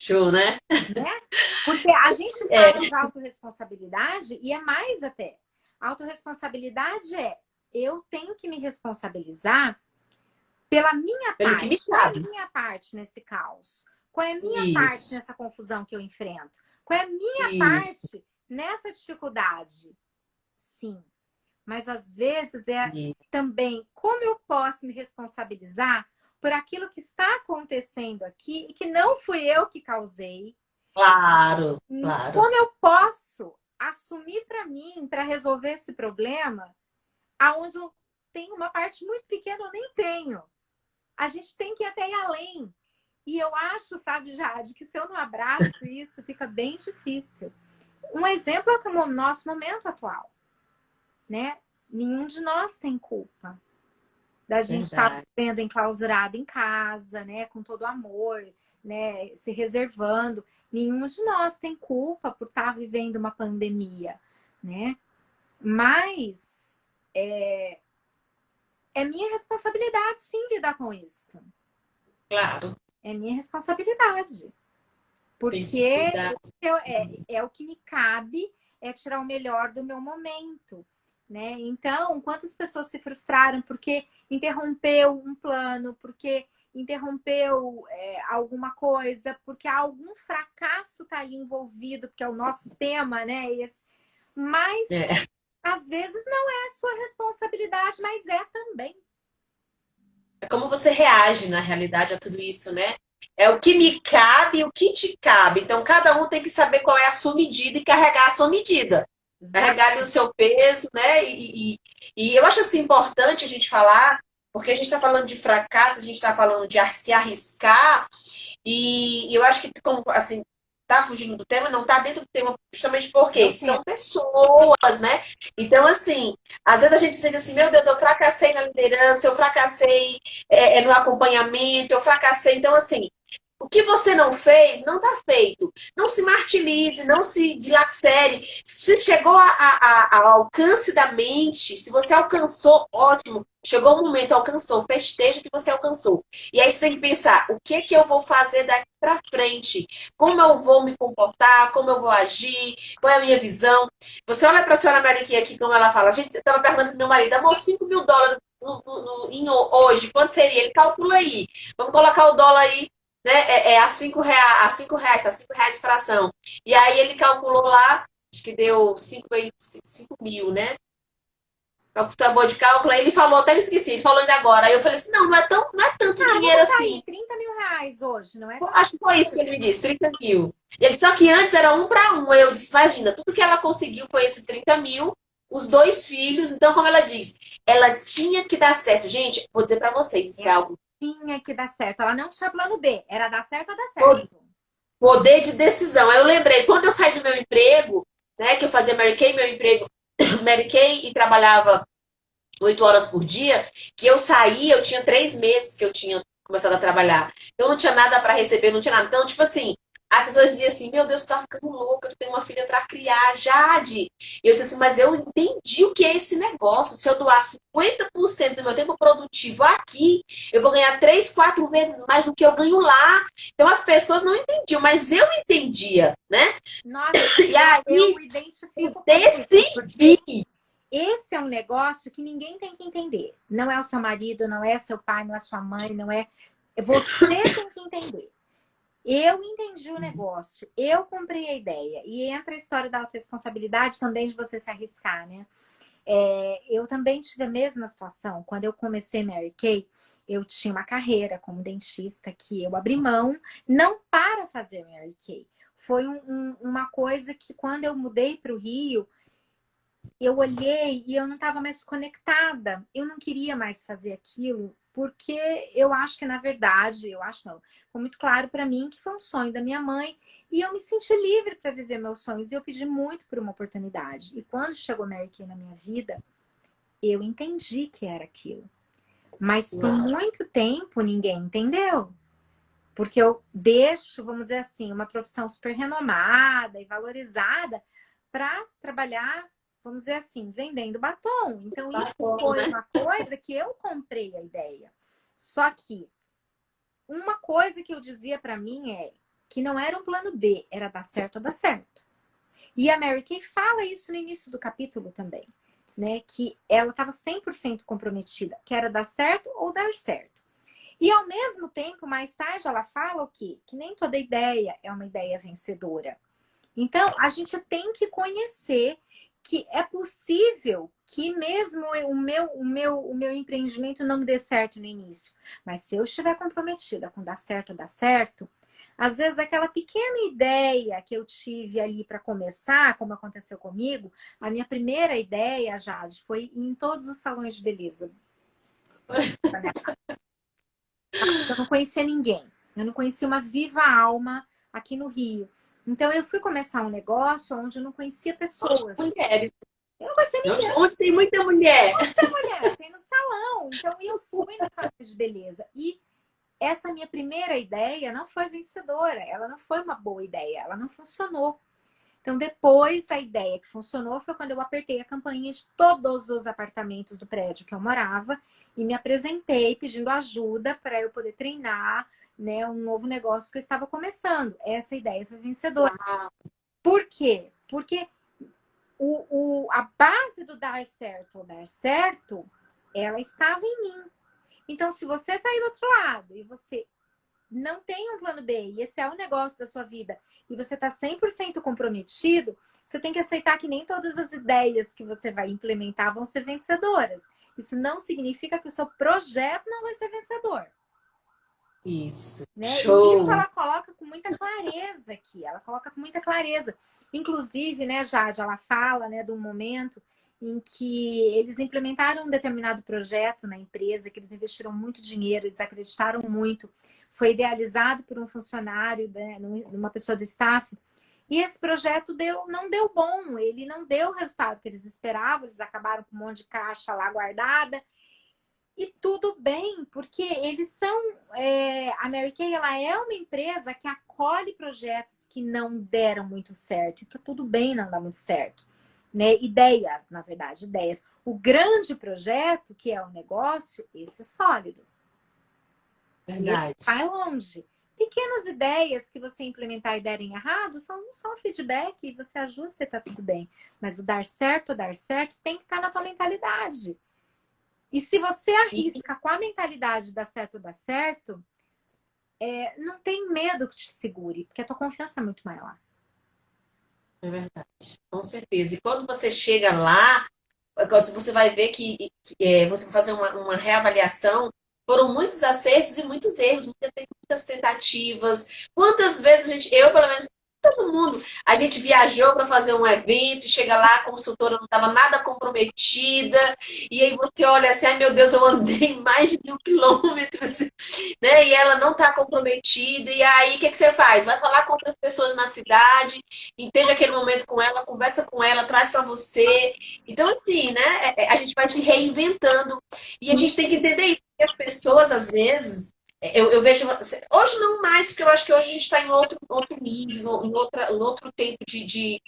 Show, né? Porque a gente fala de autorresponsabilidade e é mais até. Autorresponsabilidade é eu tenho que me responsabilizar pela minha parte. Qual é a minha parte nesse caos? Qual é a minha parte nessa confusão que eu enfrento? Qual é a minha parte nessa dificuldade? Sim. mas às vezes é também como eu posso me responsabilizar por aquilo que está acontecendo aqui e que não fui eu que causei. Claro, claro. Como eu posso assumir para mim, para resolver esse problema, aonde eu tenho uma parte muito pequena, eu nem tenho. A gente tem que até ir além. E eu acho, sabe, Jade, que se eu não abraço isso, fica bem difícil. Um exemplo é o nosso momento atual, né? Nenhum de nós tem culpa da gente estar vivendo enclausurado em casa, né? Com todo amor, né? Se reservando. Nenhum de nós tem culpa por estar vivendo uma pandemia, né? Mas é minha responsabilidade, sim, lidar com isso. Claro. É minha responsabilidade. Porque é o que me cabe, é tirar o melhor do meu momento, né? Então, quantas pessoas se frustraram porque interrompeu um plano, porque interrompeu alguma coisa, porque algum fracasso está ali envolvido, porque é o nosso tema, né? Mas, às vezes, não é a sua responsabilidade, mas é também. É como você reage, na realidade, a tudo isso, né? É o que me cabe e o que te cabe. Então, cada um tem que saber qual é a sua medida e carregar a sua medida. Carregar ali o seu peso, né? E eu acho assim importante a gente falar, porque a gente está falando de fracasso, a gente está falando de se arriscar, e eu acho que, como assim, tá fugindo do tema, não tá dentro do tema, justamente porque são pessoas, né? Então, assim, às vezes a gente sente assim, meu Deus, eu fracassei na liderança, eu fracassei no acompanhamento, eu fracassei. Então, assim, o que você não fez, não está feito. Não se martirize, não se dilacere. Se chegou ao alcance da mente, se você alcançou, ótimo. Chegou o momento, alcançou, festeja que você alcançou. E aí você tem que pensar, o que eu vou fazer daqui para frente? Como eu vou me comportar? Como eu vou agir? Qual é a minha visão? Você olha para a senhora Mary Kay aqui, como ela fala. A gente estava perguntando para meu marido, amor, $5.000 hoje, quanto seria? Ele calcula aí. Vamos colocar o dólar aí, né? A R$ 5, tá R$ 5 para ação. E aí ele calculou lá, acho que deu 5 mil, né? Acabou de cálculo, aí ele falou, até me esqueci, ele falou ainda agora. Aí eu falei assim, não é tanto dinheiro assim. R$ 30.000 hoje, não é? Acho que foi isso que ele me disse, 30 mil. Ele, só que antes era 1 para 1. Aí eu disse, imagina, tudo que ela conseguiu foi esses 30 mil, os 2 filhos. Então, como ela diz, ela tinha que dar certo. Gente, vou dizer para vocês, isso é algo. Tinha que dar certo. Ela não tinha plano B, era dar certo ou dar certo. Poder de decisão. Aí eu lembrei, quando eu saí do meu emprego, né, que eu fazia Mary Kay, meu emprego Mary Kay, e trabalhava 8 horas por dia, que eu saí, eu tinha 3 meses que eu tinha começado a trabalhar. Eu não tinha nada para receber, não tinha nada. Então, tipo assim, as pessoas diziam assim, meu Deus, você tá ficando louca, eu tenho uma filha para criar, Jade. E eu disse assim, mas eu entendi o que é esse negócio. Se eu doar 50% do meu tempo produtivo aqui, eu vou ganhar 3, 4 vezes mais do que eu ganho lá. Então, as pessoas não entendiam, mas eu entendia, né? Nossa, e aí, eu identifico decidi. Esse é um negócio que ninguém tem que entender. Não é o seu marido, não é seu pai, não é sua mãe, não é... Você tem que entender. Eu entendi o negócio, eu comprei a ideia. E entra a história da autorresponsabilidade também de você se arriscar, né? Eu também tive a mesma situação. Quando eu comecei Mary Kay, eu tinha uma carreira como dentista que eu abri mão, não para fazer Mary Kay. Foi uma coisa que quando eu mudei para o Rio, eu olhei e eu não estava mais conectada. Eu não queria mais fazer aquilo, porque eu acho que, na verdade, eu acho não, foi muito claro para mim que foi um sonho da minha mãe e eu me senti livre para viver meus sonhos. E eu pedi muito por uma oportunidade. E quando chegou Mary Kay na minha vida, eu entendi que era aquilo. Mas por muito tempo ninguém entendeu. Porque eu deixo, vamos dizer assim, uma profissão super renomada e valorizada para trabalhar, vamos dizer assim, vendendo batom. Então, isso foi uma coisa que eu comprei a ideia. Só que uma coisa que eu dizia para mim é que não era um plano B, era dar certo ou dar certo. E a Mary Kay fala isso no início do capítulo também, né? Que ela estava 100% comprometida, que era dar certo ou dar certo. E ao mesmo tempo, mais tarde, ela fala o quê? Que nem toda ideia é uma ideia vencedora. Então, a gente tem que conhecer que é possível que mesmo o meu empreendimento não dê certo no início. Mas se eu estiver comprometida com dar certo, às vezes aquela pequena ideia que eu tive ali para começar, como aconteceu comigo, a minha primeira ideia, Jade, foi ir em todos os salões de beleza. Eu não conhecia ninguém. Eu não conhecia uma viva alma aqui no Rio. Então eu fui começar um negócio onde eu não conhecia pessoas. Mulheres. Eu não conhecia ninguém. Onde tem muita mulher. Mulher, tem no salão. Então eu fui no salão de beleza. E essa minha primeira ideia não foi vencedora. Ela não foi uma boa ideia. Ela não funcionou. Então depois a ideia que funcionou foi quando eu apertei a campainha de todos os apartamentos do prédio que eu morava e me apresentei pedindo ajuda para eu poder treinar, né, um novo negócio que eu estava começando. Essa ideia foi vencedora. Por quê? Porque a base do dar certo ou dar certo, ela estava em mim. Então, se você está aí do outro lado e você não tem um plano B e esse é o negócio da sua vida e você está 100% comprometido, você tem que aceitar que nem todas as ideias que você vai implementar vão ser vencedoras. Isso não significa que o seu projeto não vai ser vencedor. Isso. Né? Show. E isso ela coloca com muita clareza aqui. Ela coloca com muita clareza. Inclusive, né, Jade, ela fala, né, de um momento em que eles implementaram um determinado projeto na empresa, que eles investiram muito dinheiro, eles acreditaram muito. Foi idealizado por um funcionário, né, uma pessoa do staff. E esse projeto não deu bom, ele não deu o resultado que eles esperavam, eles acabaram com um monte de caixa lá guardada. E tudo bem, porque eles são... a Mary Kay, ela é uma empresa que acolhe projetos que não deram muito certo. Então, tudo bem não dar muito certo. Né? Ideias, na verdade, ideias. O grande projeto, que é o negócio, esse é sólido. Verdade. Esse vai longe. Pequenas ideias que você implementar e derem errado são só um feedback e você ajusta e tá tudo bem. Mas o dar certo, tem que estar na tua mentalidade. E se você arrisca com a mentalidade dar certo, não tem medo que te segure, porque a tua confiança é muito maior. É verdade, com certeza. E quando você chega lá, você vai ver que você vai fazer uma reavaliação, foram muitos acertos e muitos erros, muitas tentativas. Quantas vezes eu pelo menos, todo mundo, a gente viajou para fazer um evento, chega lá, a consultora não estava nada comprometida, e aí você olha assim, ai meu Deus, eu andei mais de 1.000 quilômetros, né? E ela não está comprometida, e aí o que você faz? Vai falar com outras pessoas na cidade, entende aquele momento com ela, conversa com ela, traz para você. Então, assim, né? A gente vai se reinventando, e a gente tem que entender isso, que as pessoas, às vezes, eu vejo, hoje não mais, porque eu acho que hoje a gente está em outro nível, em outro tempo de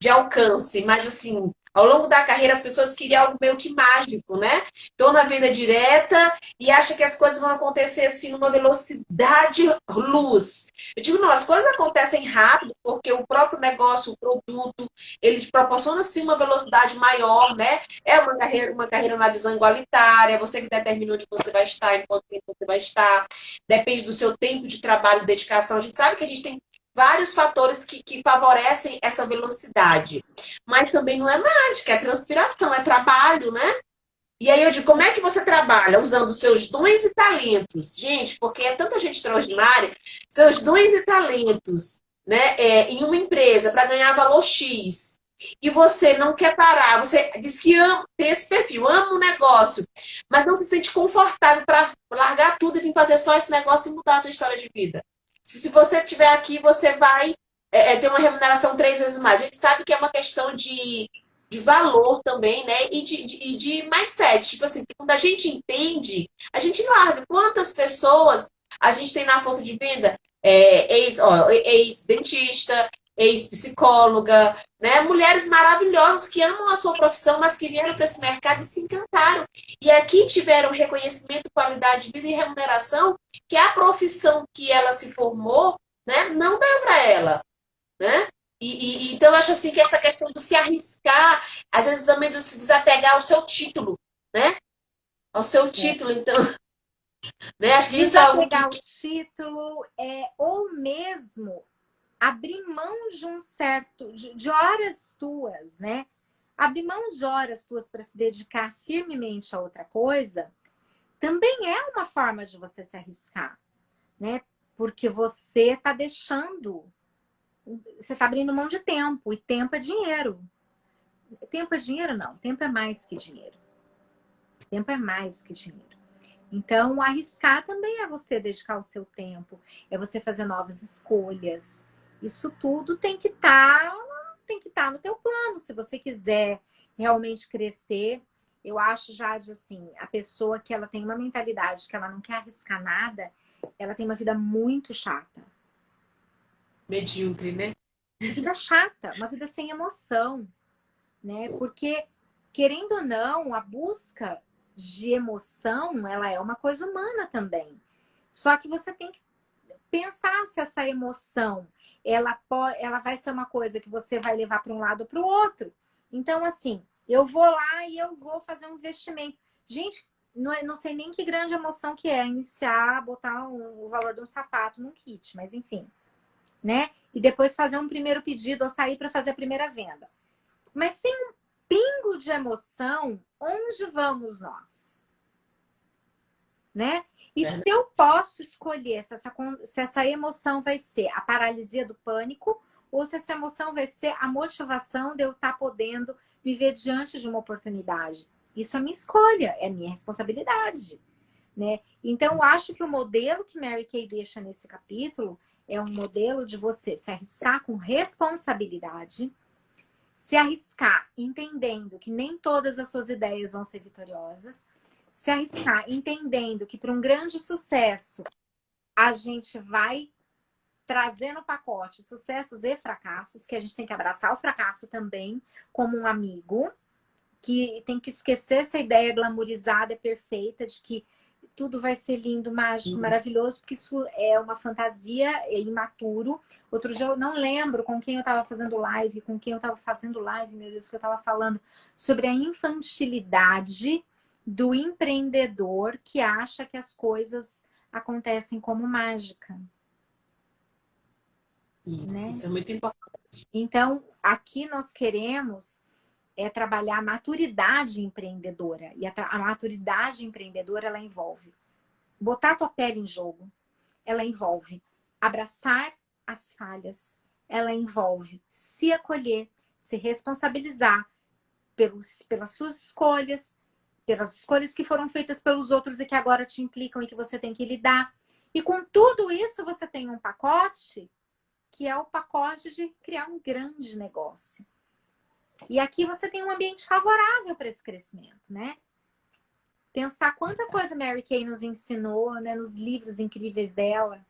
alcance, mas assim, ao longo da carreira as pessoas queriam algo meio que mágico, né? Estão na venda direta e acham que as coisas vão acontecer assim numa velocidade luz. Eu digo, não, as coisas acontecem rápido porque o próprio negócio, o produto, ele te proporciona sim uma velocidade maior, né? É uma carreira na visão igualitária, você que determina onde você vai estar, em quanto tempo você vai estar, depende do seu tempo de trabalho e dedicação. A gente sabe que a gente tem vários fatores que favorecem essa velocidade. Mas também não é mágica, é transpiração, é trabalho, né? E aí eu digo, como é que você trabalha? Usando seus dons e talentos. Gente, porque é tanta gente extraordinária, seus dons e talentos, né? Em uma empresa para ganhar valor X. E você não quer parar, você diz que ama, tem esse perfil, ama o negócio, mas não se sente confortável para largar tudo e vir fazer só esse negócio e mudar a tua história de vida. Se você estiver aqui, você vai ter uma remuneração 3 vezes mais. A gente sabe que é uma questão de valor também, né? E de mindset. Tipo assim, quando a gente entende, a gente larga. Quantas pessoas a gente tem na força de venda? Ex-dentista, ex-psicóloga, né? Mulheres maravilhosas que amam a sua profissão, mas que vieram para esse mercado e se encantaram. E aqui tiveram reconhecimento, qualidade de vida e remuneração que a profissão que ela se formou, né, não dá para ela, né? Então, eu acho assim que essa questão do se arriscar, às vezes também do se desapegar ao seu título, né? Ao seu título, então. Né? Acho que isso é algo Desapegar o título, ou mesmo abrir mão de um certo... de horas tuas, né? Abrir mão de horas tuas para se dedicar firmemente a outra coisa também é uma forma de você se arriscar, né? Porque você está deixando, você está abrindo mão de tempo, e tempo é dinheiro. Tempo é dinheiro, não. Tempo é mais que dinheiro. Tempo é mais que dinheiro. Então, arriscar também é você dedicar o seu tempo, é você fazer novas escolhas. Isso tudo tem que estar no teu plano. Se você quiser realmente crescer, eu acho, Jade, assim, a pessoa que ela tem uma mentalidade que ela não quer arriscar nada, ela tem uma vida muito chata. Medíocre, né? Uma vida chata, uma vida sem emoção, né? Porque, querendo ou não, a busca de emoção, ela é uma coisa humana também. Só que você tem que pensar se essa emoção, ela vai ser uma coisa que você vai levar para um lado ou para o outro. Então, assim, eu vou lá e eu vou fazer um investimento. Gente, não sei nem que grande emoção que é iniciar, botar o valor de um sapato num kit, mas enfim, né? E depois fazer um primeiro pedido ou sair para fazer a primeira venda. Mas sem um pingo de emoção, onde vamos nós? Né? E se eu posso escolher se essa emoção vai ser a paralisia do pânico ou se essa emoção vai ser a motivação de eu estar podendo me ver diante de uma oportunidade. Isso é minha escolha, é minha responsabilidade. Né? Então, eu acho que o modelo que Mary Kay deixa nesse capítulo é um modelo de você se arriscar com responsabilidade, se arriscar entendendo que nem todas as suas ideias vão ser vitoriosas, se arriscar entendendo que para um grande sucesso a gente vai trazer no pacote sucessos e fracassos, que a gente tem que abraçar o fracasso também como um amigo, que tem que esquecer essa ideia glamourizada, perfeita, de que tudo vai ser lindo, mágico, maravilhoso, porque isso é uma fantasia, é imaturo. Outro dia eu não lembro com quem eu estava fazendo live, meu Deus, que eu estava falando sobre a infantilidade do empreendedor que acha que as coisas acontecem como mágica. Isso, Né? isso é muito importante. Então, aqui nós queremos trabalhar a maturidade empreendedora. E a maturidade empreendedora, ela envolve botar a tua pele em jogo. Ela envolve abraçar as falhas. Ela envolve se acolher, se responsabilizar pelas suas escolhas, pelas escolhas que foram feitas pelos outros e que agora te implicam e que você tem que lidar. E com tudo isso, você tem um pacote que é o pacote de criar um grande negócio. E aqui você tem um ambiente favorável para esse crescimento, né? Pensar quanta coisa Mary Kay nos ensinou, né? Nos livros incríveis dela.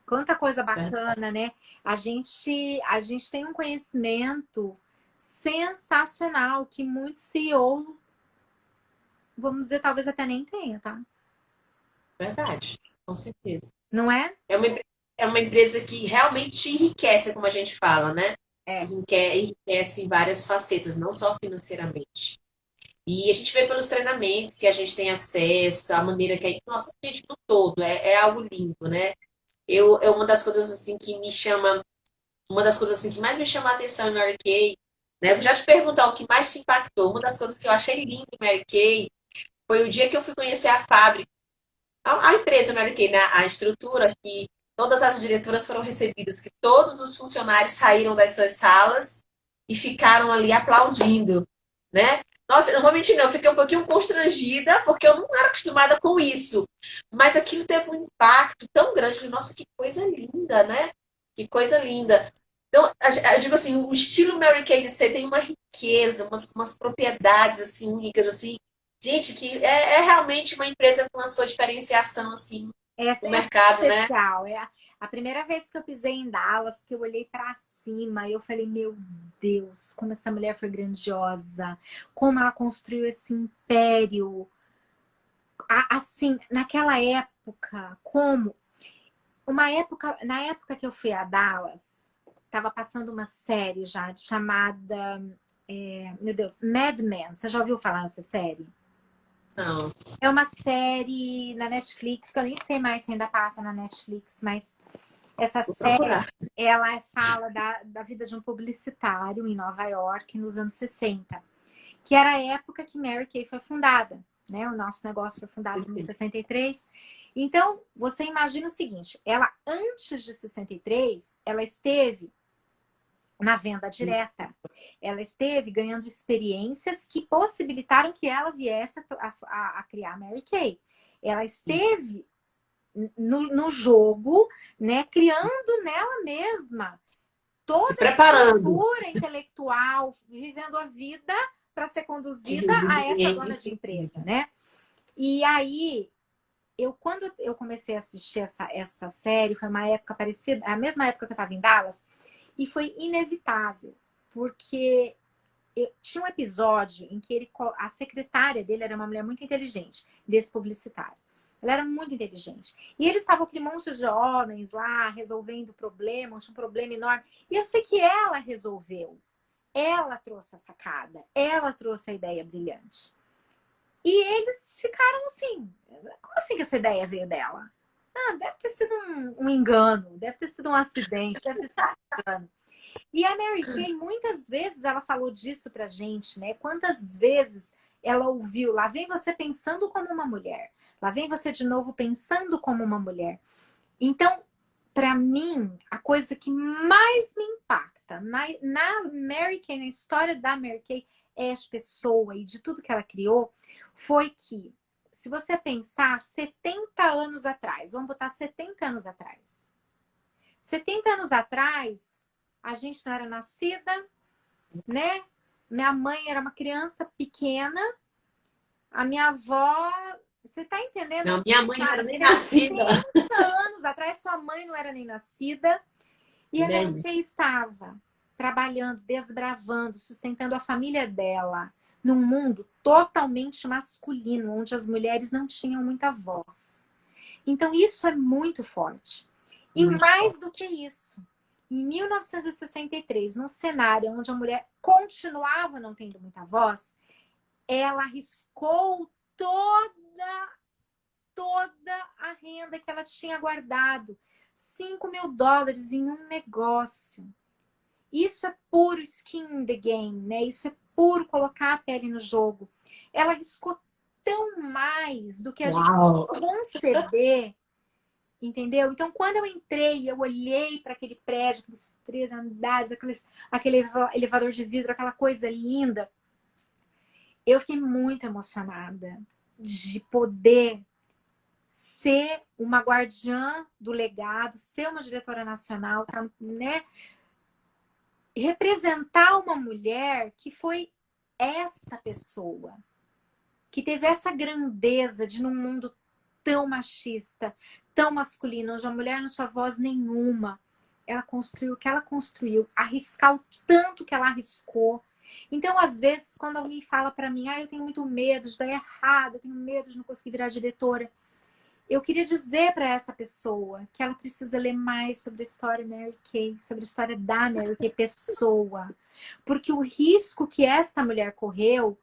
Quanta coisa bacana, né? A gente tem um conhecimento sensacional que muitos CEO, vamos dizer, talvez até nem tenha, tá? Verdade, com certeza. Não é? É uma empresa que realmente te enriquece, como a gente fala, né? É. Enriquece em várias facetas, não só financeiramente. E a gente vê pelos treinamentos que a gente tem acesso, a maneira que a gente, nossa, gente, no todo, é algo lindo, né? É uma das coisas assim que me chama, uma das coisas assim que mais me chama a atenção em Mary Kay, né? Vou já te perguntar o que mais te impactou. Uma das coisas que eu achei lindo em Mary Kay foi o dia que eu fui conhecer a fábrica, a empresa Mary Kay, né? A estrutura que todas as diretoras foram recebidas, que todos os funcionários saíram das suas salas e ficaram ali aplaudindo, né? Nossa, não vou mentir, não, eu fiquei um pouquinho constrangida, porque eu não era acostumada com isso. Mas aquilo teve um impacto tão grande. Eu falei, nossa, que coisa linda, né? Que coisa linda. Então, eu digo assim, o estilo Mary Kay de ser tem uma riqueza, umas propriedades assim, únicas, assim. Gente, que é realmente uma empresa com a sua diferenciação, assim, Essa no é mercado, né? especial. É a primeira vez que eu pisei em Dallas, que eu olhei para cima, eu falei, meu Deus, como essa mulher foi grandiosa, como ela construiu esse império. Assim, naquela época, como na época que eu fui a Dallas, estava passando uma série já chamada, meu Deus, Mad Men. Você já ouviu falar nessa série? Não. É uma série na Netflix, que eu nem sei mais se ainda passa na Netflix, mas Essa Vou série, procurar. ela fala da vida de um publicitário em Nova York nos anos 60, que era a época que Mary Kay foi fundada, né? O nosso negócio foi fundado em 63. Então, você imagina o seguinte, ela antes de 63, ela esteve na venda direta. Ela esteve ganhando experiências que possibilitaram que ela viesse a criar Mary Kay. Ela esteve no jogo, né, criando nela mesma Se toda a preparando. estrutura intelectual, vivendo a vida para ser conduzida a essa dona de empresa, né? E aí, quando eu comecei a assistir essa série, foi uma época parecida, a mesma época que eu estava em Dallas, e foi inevitável, porque tinha um episódio em que a secretária dele era uma mulher muito inteligente, desse publicitário. Ela era muito inteligente. E eles estavam aquele monte de homens lá, resolvendo problema, tinha um problema enorme. E eu sei que ela resolveu. Ela trouxe a sacada. Ela trouxe a ideia brilhante. E eles ficaram assim. Como assim que essa ideia veio dela? Ah, deve ter sido um engano. Deve ter sido um acidente. Deve ter sido um engano. E a Mary Kay, muitas vezes, ela falou disso pra gente, né? Quantas vezes ela ouviu, lá vem você pensando como uma mulher. Lá vem você de novo pensando como uma mulher. Então, pra mim, a coisa que mais me impacta na Mary Kay, na história da Mary Kay, essa pessoa e de tudo que ela criou, foi que, se você pensar 70 anos atrás, vamos botar 70 anos atrás. 70 anos atrás, a gente não era nascida, né? Minha mãe era uma criança pequena, a minha avó, você tá entendendo? Não, minha mãe não era nem 70 nascida. anos atrás, sua mãe não era nem nascida, e a Mary Bem, Kay estava trabalhando, desbravando, sustentando a família dela num mundo totalmente masculino, onde as mulheres não tinham muita voz. Então, isso é muito forte. E muito mais do que isso, em 1963, num cenário onde a mulher continuava não tendo muita voz, ela arriscou toda a renda que ela tinha guardado. $5.000 em um negócio. Isso é puro skin in the game, né? Isso é puro colocar a pele no jogo. Ela arriscou tão mais do que a gente Uau! conceber. Entendeu? Então, quando eu entrei, eu olhei para aquele prédio, aqueles 3 andares, aquele elevador de vidro, aquela coisa linda. Eu fiquei muito emocionada de poder ser uma guardiã do legado, ser uma diretora nacional, tá, né? Representar uma mulher que foi esta pessoa, que teve essa grandeza de, num mundo tão machista, tão masculino, onde a mulher não tinha voz nenhuma, ela construiu o que ela construiu, arriscar o tanto que ela arriscou. Então, às vezes, quando alguém fala para mim, eu tenho muito medo de dar errado, eu tenho medo de não conseguir virar diretora, eu queria dizer para essa pessoa que ela precisa ler mais sobre a história Mary Kay, sobre a história da Mary Kay pessoa. Porque o risco que esta mulher correu,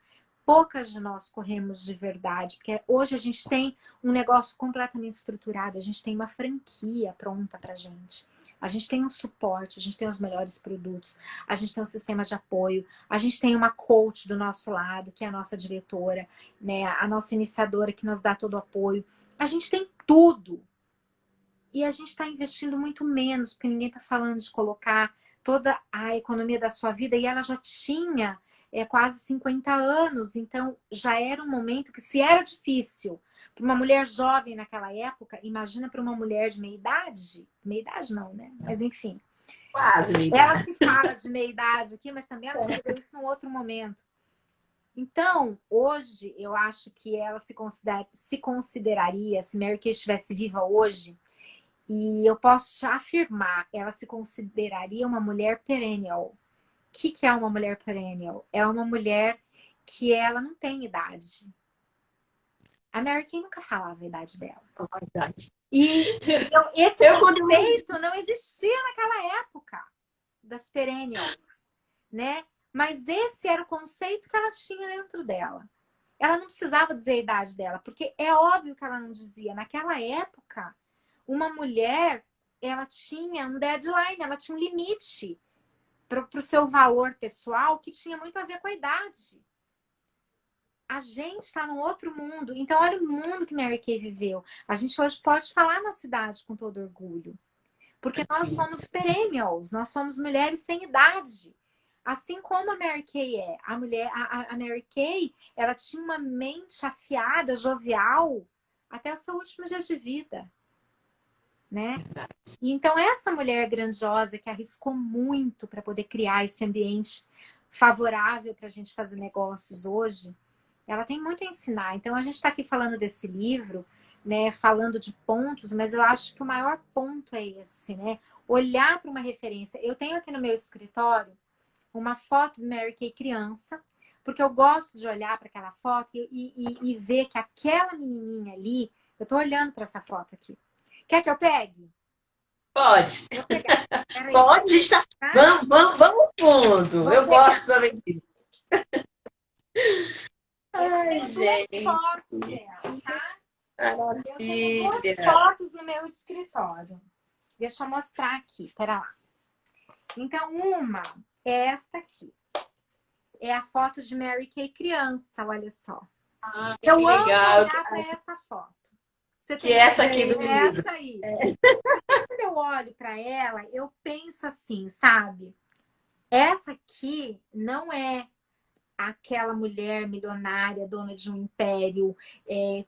poucas de nós corremos de verdade. Porque hoje a gente tem um negócio completamente estruturado, a gente tem uma franquia pronta pra gente. A gente tem um suporte, a gente tem os melhores produtos, a gente tem um sistema de apoio, a gente tem uma coach do nosso lado, que é a nossa diretora, né? A nossa iniciadora que nos dá todo o apoio. A gente tem tudo. E a gente está investindo muito menos, porque ninguém está falando de colocar toda a economia da sua vida. E ela já tinha quase 50 anos, então já era um momento que, se era difícil para uma mulher jovem naquela época, imagina para uma mulher de meia idade. Meia idade não, né? Mas enfim. Quase. Ela se fala de meia idade aqui, mas também ela escreveu isso num outro momento. Então, hoje, eu acho que ela se consideraria, se Mary Kay estivesse viva hoje, e eu posso te afirmar, ela se consideraria uma mulher perennial. O que é uma mulher perennial? É uma mulher que ela não tem idade. A Mary Kay nunca falava a idade dela. É verdade. E então, esse conceito não existia naquela época das perennials, né? Mas esse era o conceito que ela tinha dentro dela. Ela não precisava dizer a idade dela, porque é óbvio que ela não dizia. Naquela época, uma mulher, ela tinha um deadline, ela tinha um limite para o seu valor pessoal que tinha muito a ver com a idade. A gente está num outro mundo. Então, olha o mundo que Mary Kay viveu. A gente hoje pode falar na cidade com todo orgulho. Porque nós somos perennials, nós somos mulheres sem idade. Assim como a Mary Kay é. A Mary Kay, ela tinha uma mente afiada, jovial, até o seu último dia de vida. Né? E então, essa mulher grandiosa que arriscou muito para poder criar esse ambiente favorável para a gente fazer negócios hoje, ela tem muito a ensinar. Então, a gente está aqui falando desse livro, né? Falando de pontos, mas eu acho que o maior ponto é esse, né? Olhar para uma referência. Eu tenho aqui no meu escritório uma foto de Mary Kay criança, porque eu gosto de olhar para aquela foto e ver que aquela menininha ali... Eu estou olhando para essa foto aqui. Quer que eu pegue? Pode. Vou pegar. Peraí. Pode. Tá? Vamos fundo. Eu pegar. gosto também disso. Ai, Duas gente. fotos dela, tá? Eu tenho duas Maravilha. fotos no meu escritório. Deixa eu mostrar aqui. Pera lá. Então, uma é esta aqui. É a foto de Mary Kay criança, olha só. Ai, Eu que amo legal. olhar para essa foto. Você Que tem essa aqui do ideia? livro. Essa aí. Quando eu olho para ela, eu penso assim, sabe? Essa aqui não é aquela mulher milionária, dona de um império,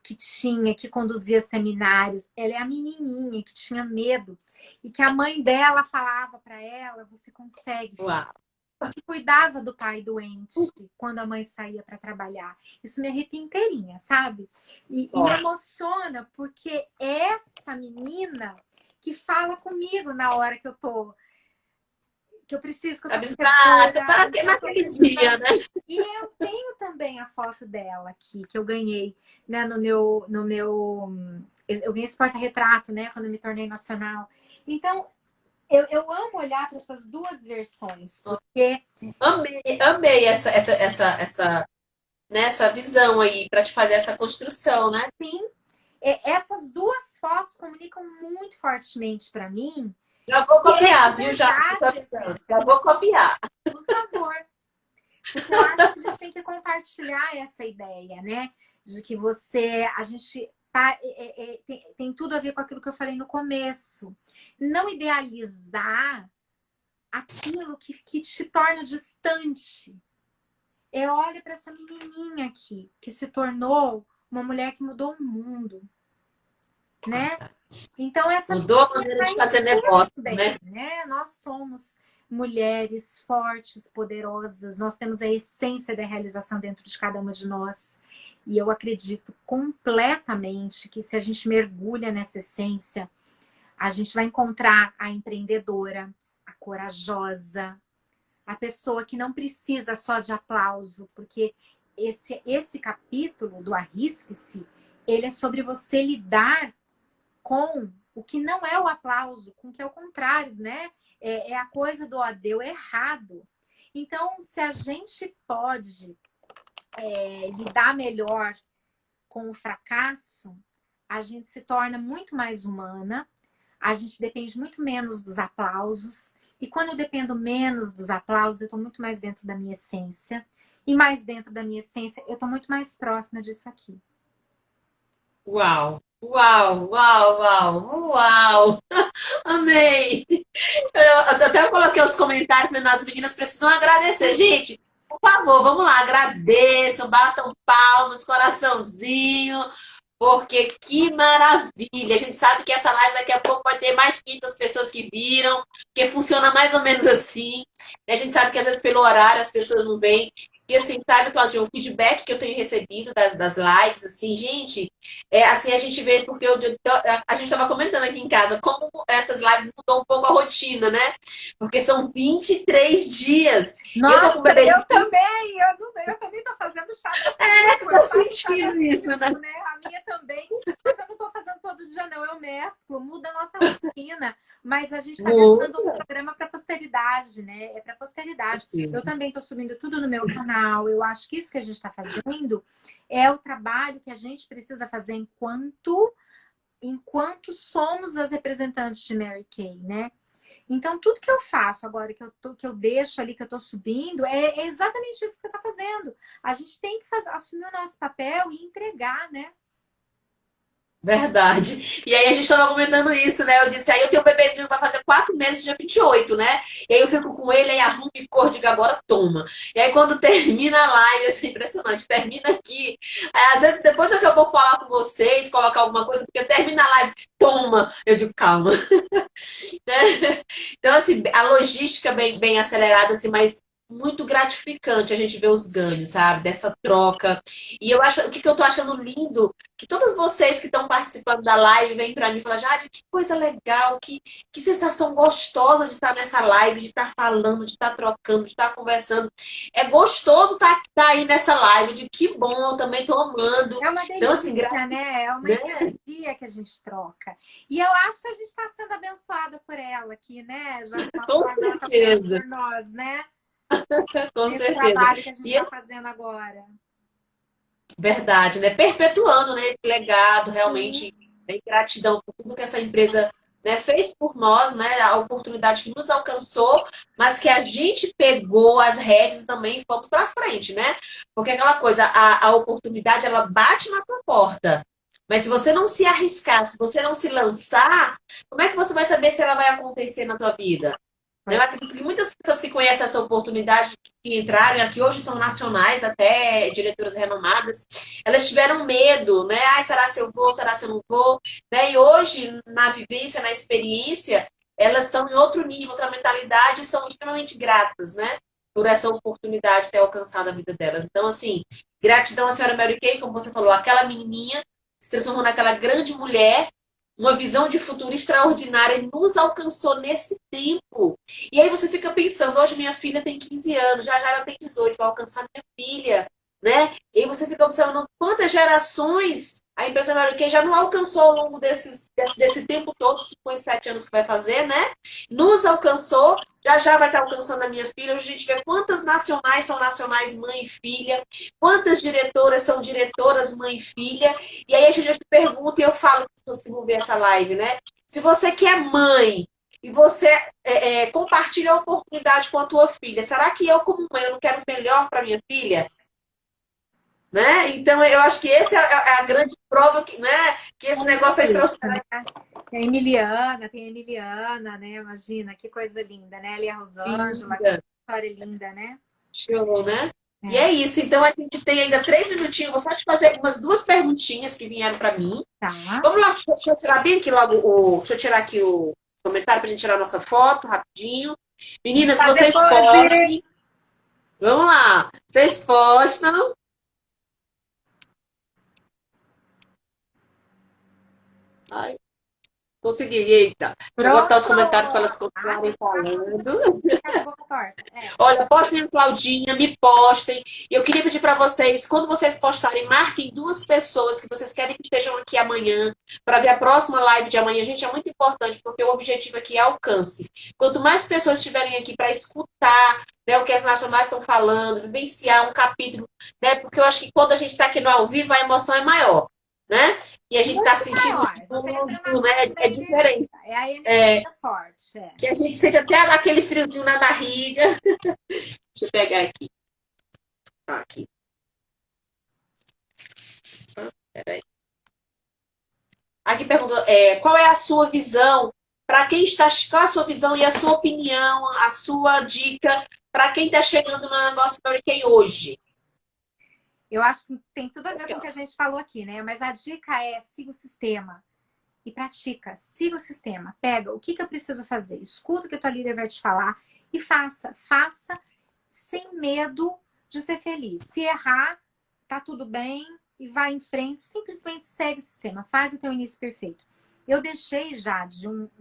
que conduzia seminários. Ela é a menininha que tinha medo e que a mãe dela falava para ela: você consegue, filha. Uau. Que cuidava do pai doente quando a mãe saía para trabalhar. Isso me arrepia inteirinha, sabe? E me emociona porque essa menina que fala comigo na hora que eu tô... que eu preciso, que eu tô Abstrata, naquele dia, né? E eu tenho também a foto dela aqui, que eu ganhei, né, no meu... Eu ganhei esse porta-retrato, né, quando eu me tornei nacional. Então, eu amo olhar para essas duas versões, porque... Amei essa visão aí, para te fazer essa construção, né? Sim, essas duas fotos comunicam muito fortemente para mim. Já vou copiar, que é viu? Já vou copiar. Por favor. Porque eu acho que a gente tem que compartilhar essa ideia, né? De que a gente tem tudo a ver com aquilo que eu falei no começo. Não idealizar aquilo que te torna distante. Olha para essa menininha aqui, que se tornou uma mulher que mudou o mundo, né? Então, essa mudou a maneira de fazer negócio, né? Nós somos mulheres fortes, poderosas, nós temos a essência da realização dentro de cada uma de nós. E eu acredito completamente que se a gente mergulha nessa essência, a gente vai encontrar a empreendedora, a corajosa, a pessoa que não precisa só de aplauso, porque esse capítulo do Arrisque-se, ele é sobre você lidar com o que não é o aplauso, com o que é o contrário, né? É a coisa do deu errado. Então, se a gente pode lidar melhor com o fracasso, a gente se torna muito mais humana, a gente depende muito menos dos aplausos, e quando eu dependo menos dos aplausos, eu estou muito mais dentro da minha essência, e mais dentro da minha essência, eu estou muito mais próxima disso aqui. Uau! Uau, uau, uau, uau! Amei! Eu até coloquei os comentários, mas as meninas precisam agradecer. Gente, por favor, vamos lá, agradeçam, batam palmas, coraçãozinho, porque que maravilha! A gente sabe que essa live daqui a pouco vai ter mais de 500 pessoas que viram, porque funciona mais ou menos assim. A gente sabe que às vezes pelo horário as pessoas não vêm. E assim, sabe, Claudinho, o feedback que eu tenho recebido das lives, assim, gente, assim a gente vê, porque a gente estava comentando aqui em casa, como essas lives mudou um pouco a rotina, né? Porque são 23 dias. Nossa, eu também estou fazendo chá. Tô sentindo isso, né? A minha também, só que eu não estou fazendo todo dia, não. Eu mesclo, muda a nossa rotina. Mas a gente está deixando um programa para posteridade, né? É para posteridade. Eu também estou subindo tudo no meu canal. Eu acho que isso que a gente está fazendo é o trabalho que a gente precisa fazer enquanto enquanto somos as representantes de Mary Kay, né? Então, tudo que eu faço agora, que eu deixo ali, que eu tô subindo, é exatamente isso que você tá fazendo. A gente tem que assumir o nosso papel e entregar, né? Verdade. E aí a gente estava comentando isso, né? Eu disse, aí eu tenho um bebezinho que vai fazer 4 meses, dia 28, né? E aí eu fico com ele, aí arrumo e cor, digo, agora toma. E aí quando termina a live, assim, impressionante, termina aqui. Aí, às vezes, depois é que eu vou falar com vocês, colocar alguma coisa, porque termina a live, toma. Eu digo, calma. Né? Então, assim, a logística bem acelerada, assim, mas muito gratificante a gente ver os ganhos, sabe? Dessa troca. E eu acho, o que eu tô achando lindo, que todos vocês que estão participando da live vêm para mim e falam, Jade, que coisa legal, que sensação gostosa de estar nessa live, de estar falando, de estar trocando, de estar conversando. É gostoso estar aí nessa live, de que bom, eu também estou amando. É uma Então, assim, delícia, né? É uma energia que a gente troca. E eu acho que a gente está sendo abençoada por ela aqui, né? Já de uma com forma, ela está certeza, fazendo por nós, né? com Esse certeza. trabalho que a gente E está fazendo agora. verdade, né? Perpetuando, né, esse legado, Sim. realmente, em gratidão por tudo que essa empresa, né, fez por nós, né? A oportunidade que nos alcançou, mas que a gente pegou as rédeas também e fomos para frente, né? Porque aquela coisa, a oportunidade, ela bate na tua porta. Mas se você não se arriscar, se você não se lançar, como é que você vai saber se ela vai acontecer na tua vida? Eu acredito que muitas pessoas que conhecem essa oportunidade, que entraram aqui hoje são nacionais, até diretoras renomadas, elas tiveram medo, né? Ai, será se eu vou, será se eu não vou? Né? E hoje, na vivência, na experiência, elas estão em outro nível, outra mentalidade e são extremamente gratas, né? Por essa oportunidade de ter alcançado a vida delas. Então, assim, gratidão à senhora Mary Kay, como você falou, aquela menininha se transformou naquela grande mulher, uma visão de futuro extraordinária e nos alcançou nesse tempo. E aí você fica pensando, hoje minha filha tem 15 anos, já ela tem 18, vai alcançar minha filha, né? E aí você fica observando quantas gerações a empresa Mary já não alcançou ao longo desse tempo todo, 57 anos que vai fazer, né? Nos alcançou, já vai estar alcançando a minha filha. Hoje a gente vê quantas nacionais são nacionais mãe e filha, quantas diretoras são diretoras mãe e filha. E aí a gente pergunta e eu falo para as pessoas que vão ver essa live, né? Se você que é mãe e você compartilha a oportunidade com a tua filha, será que eu, como mãe, eu não quero o melhor para minha filha? Né? Então, eu acho que essa é a grande prova que, né, que esse negócio é extraordinário. Tem a Emiliana, né? Imagina, que coisa linda, né? Ali a Rosângela, que história linda, né? Show, né? E é isso. Então, a gente tem ainda 3 minutinhos. Vou só te fazer algumas 2 perguntinhas que vieram para mim. Tá. Vamos lá, deixa eu tirar bem aqui logo deixa eu tirar aqui o comentário para a gente tirar a nossa foto rapidinho. Meninas, vocês postem. Vamos lá. Vocês postam. Ai, consegui. Eita. Vou botar os comentários para elas continuarem falando. Olha, postem Claudinha, me postem. E eu queria pedir para vocês, quando vocês postarem, marquem 2 pessoas que vocês querem que estejam aqui amanhã, para ver a próxima live de amanhã. Gente, é muito importante, porque o objetivo aqui é alcance. Quanto mais pessoas estiverem aqui para escutar, né, o que as nacionais estão falando, vivenciar um capítulo, né? Porque eu acho que quando a gente está aqui no ao vivo, a emoção é maior. Né? E a gente está sentindo tudo, né? É diferente. É a energia forte. Que a gente sente até aquele friozinho na barriga. Deixa eu pegar aqui. Aqui. Peraí. Aqui perguntou, qual é a sua visão? Para quem está, qual a sua visão e a sua opinião, a sua dica para quem está chegando no negócio Mary Kay hoje? Eu acho que tem tudo a ver com o que a gente falou aqui, né? Mas a dica é siga o sistema e pratica. Siga o sistema. Pega o que eu preciso fazer. Escuta o que a tua líder vai te falar e faça. Faça sem medo de ser feliz. Se errar, tá tudo bem e vai em frente. Simplesmente segue o sistema. Faz o teu início perfeito. Eu deixei já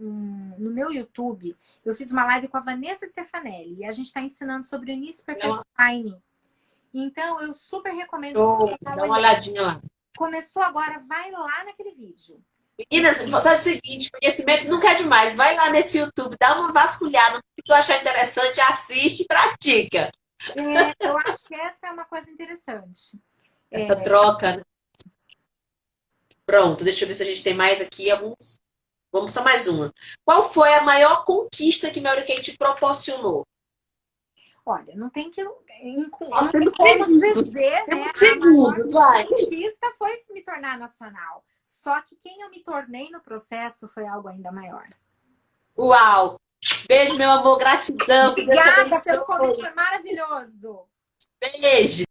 no meu YouTube, eu fiz uma live com a Vanessa Stefanelli e a gente está ensinando sobre o início perfeito online. Então, eu super recomendo você dar uma olhadinha lá. Começou agora, vai lá naquele vídeo. Meninas, faz o seguinte, conhecimento nunca é demais. Vai lá nesse YouTube, dá uma vasculhada, o que tu achar interessante, assiste e pratica. Eu acho que essa é uma coisa interessante. Essa troca, né? Pronto, deixa eu ver se a gente tem mais aqui alguns. Vamos só mais uma. Qual foi a maior conquista que Mary Kay te proporcionou? Olha, não tem que Nós não tem temos como segundos. dizer, né? Temos A maior segundos, vai. conquista foi me tornar nacional. Só que quem eu me tornei no processo foi algo ainda maior. Uau! Beijo, meu amor. Gratidão. Que Deus te Obrigada pelo abençoe. convite, foi maravilhoso. Beijo.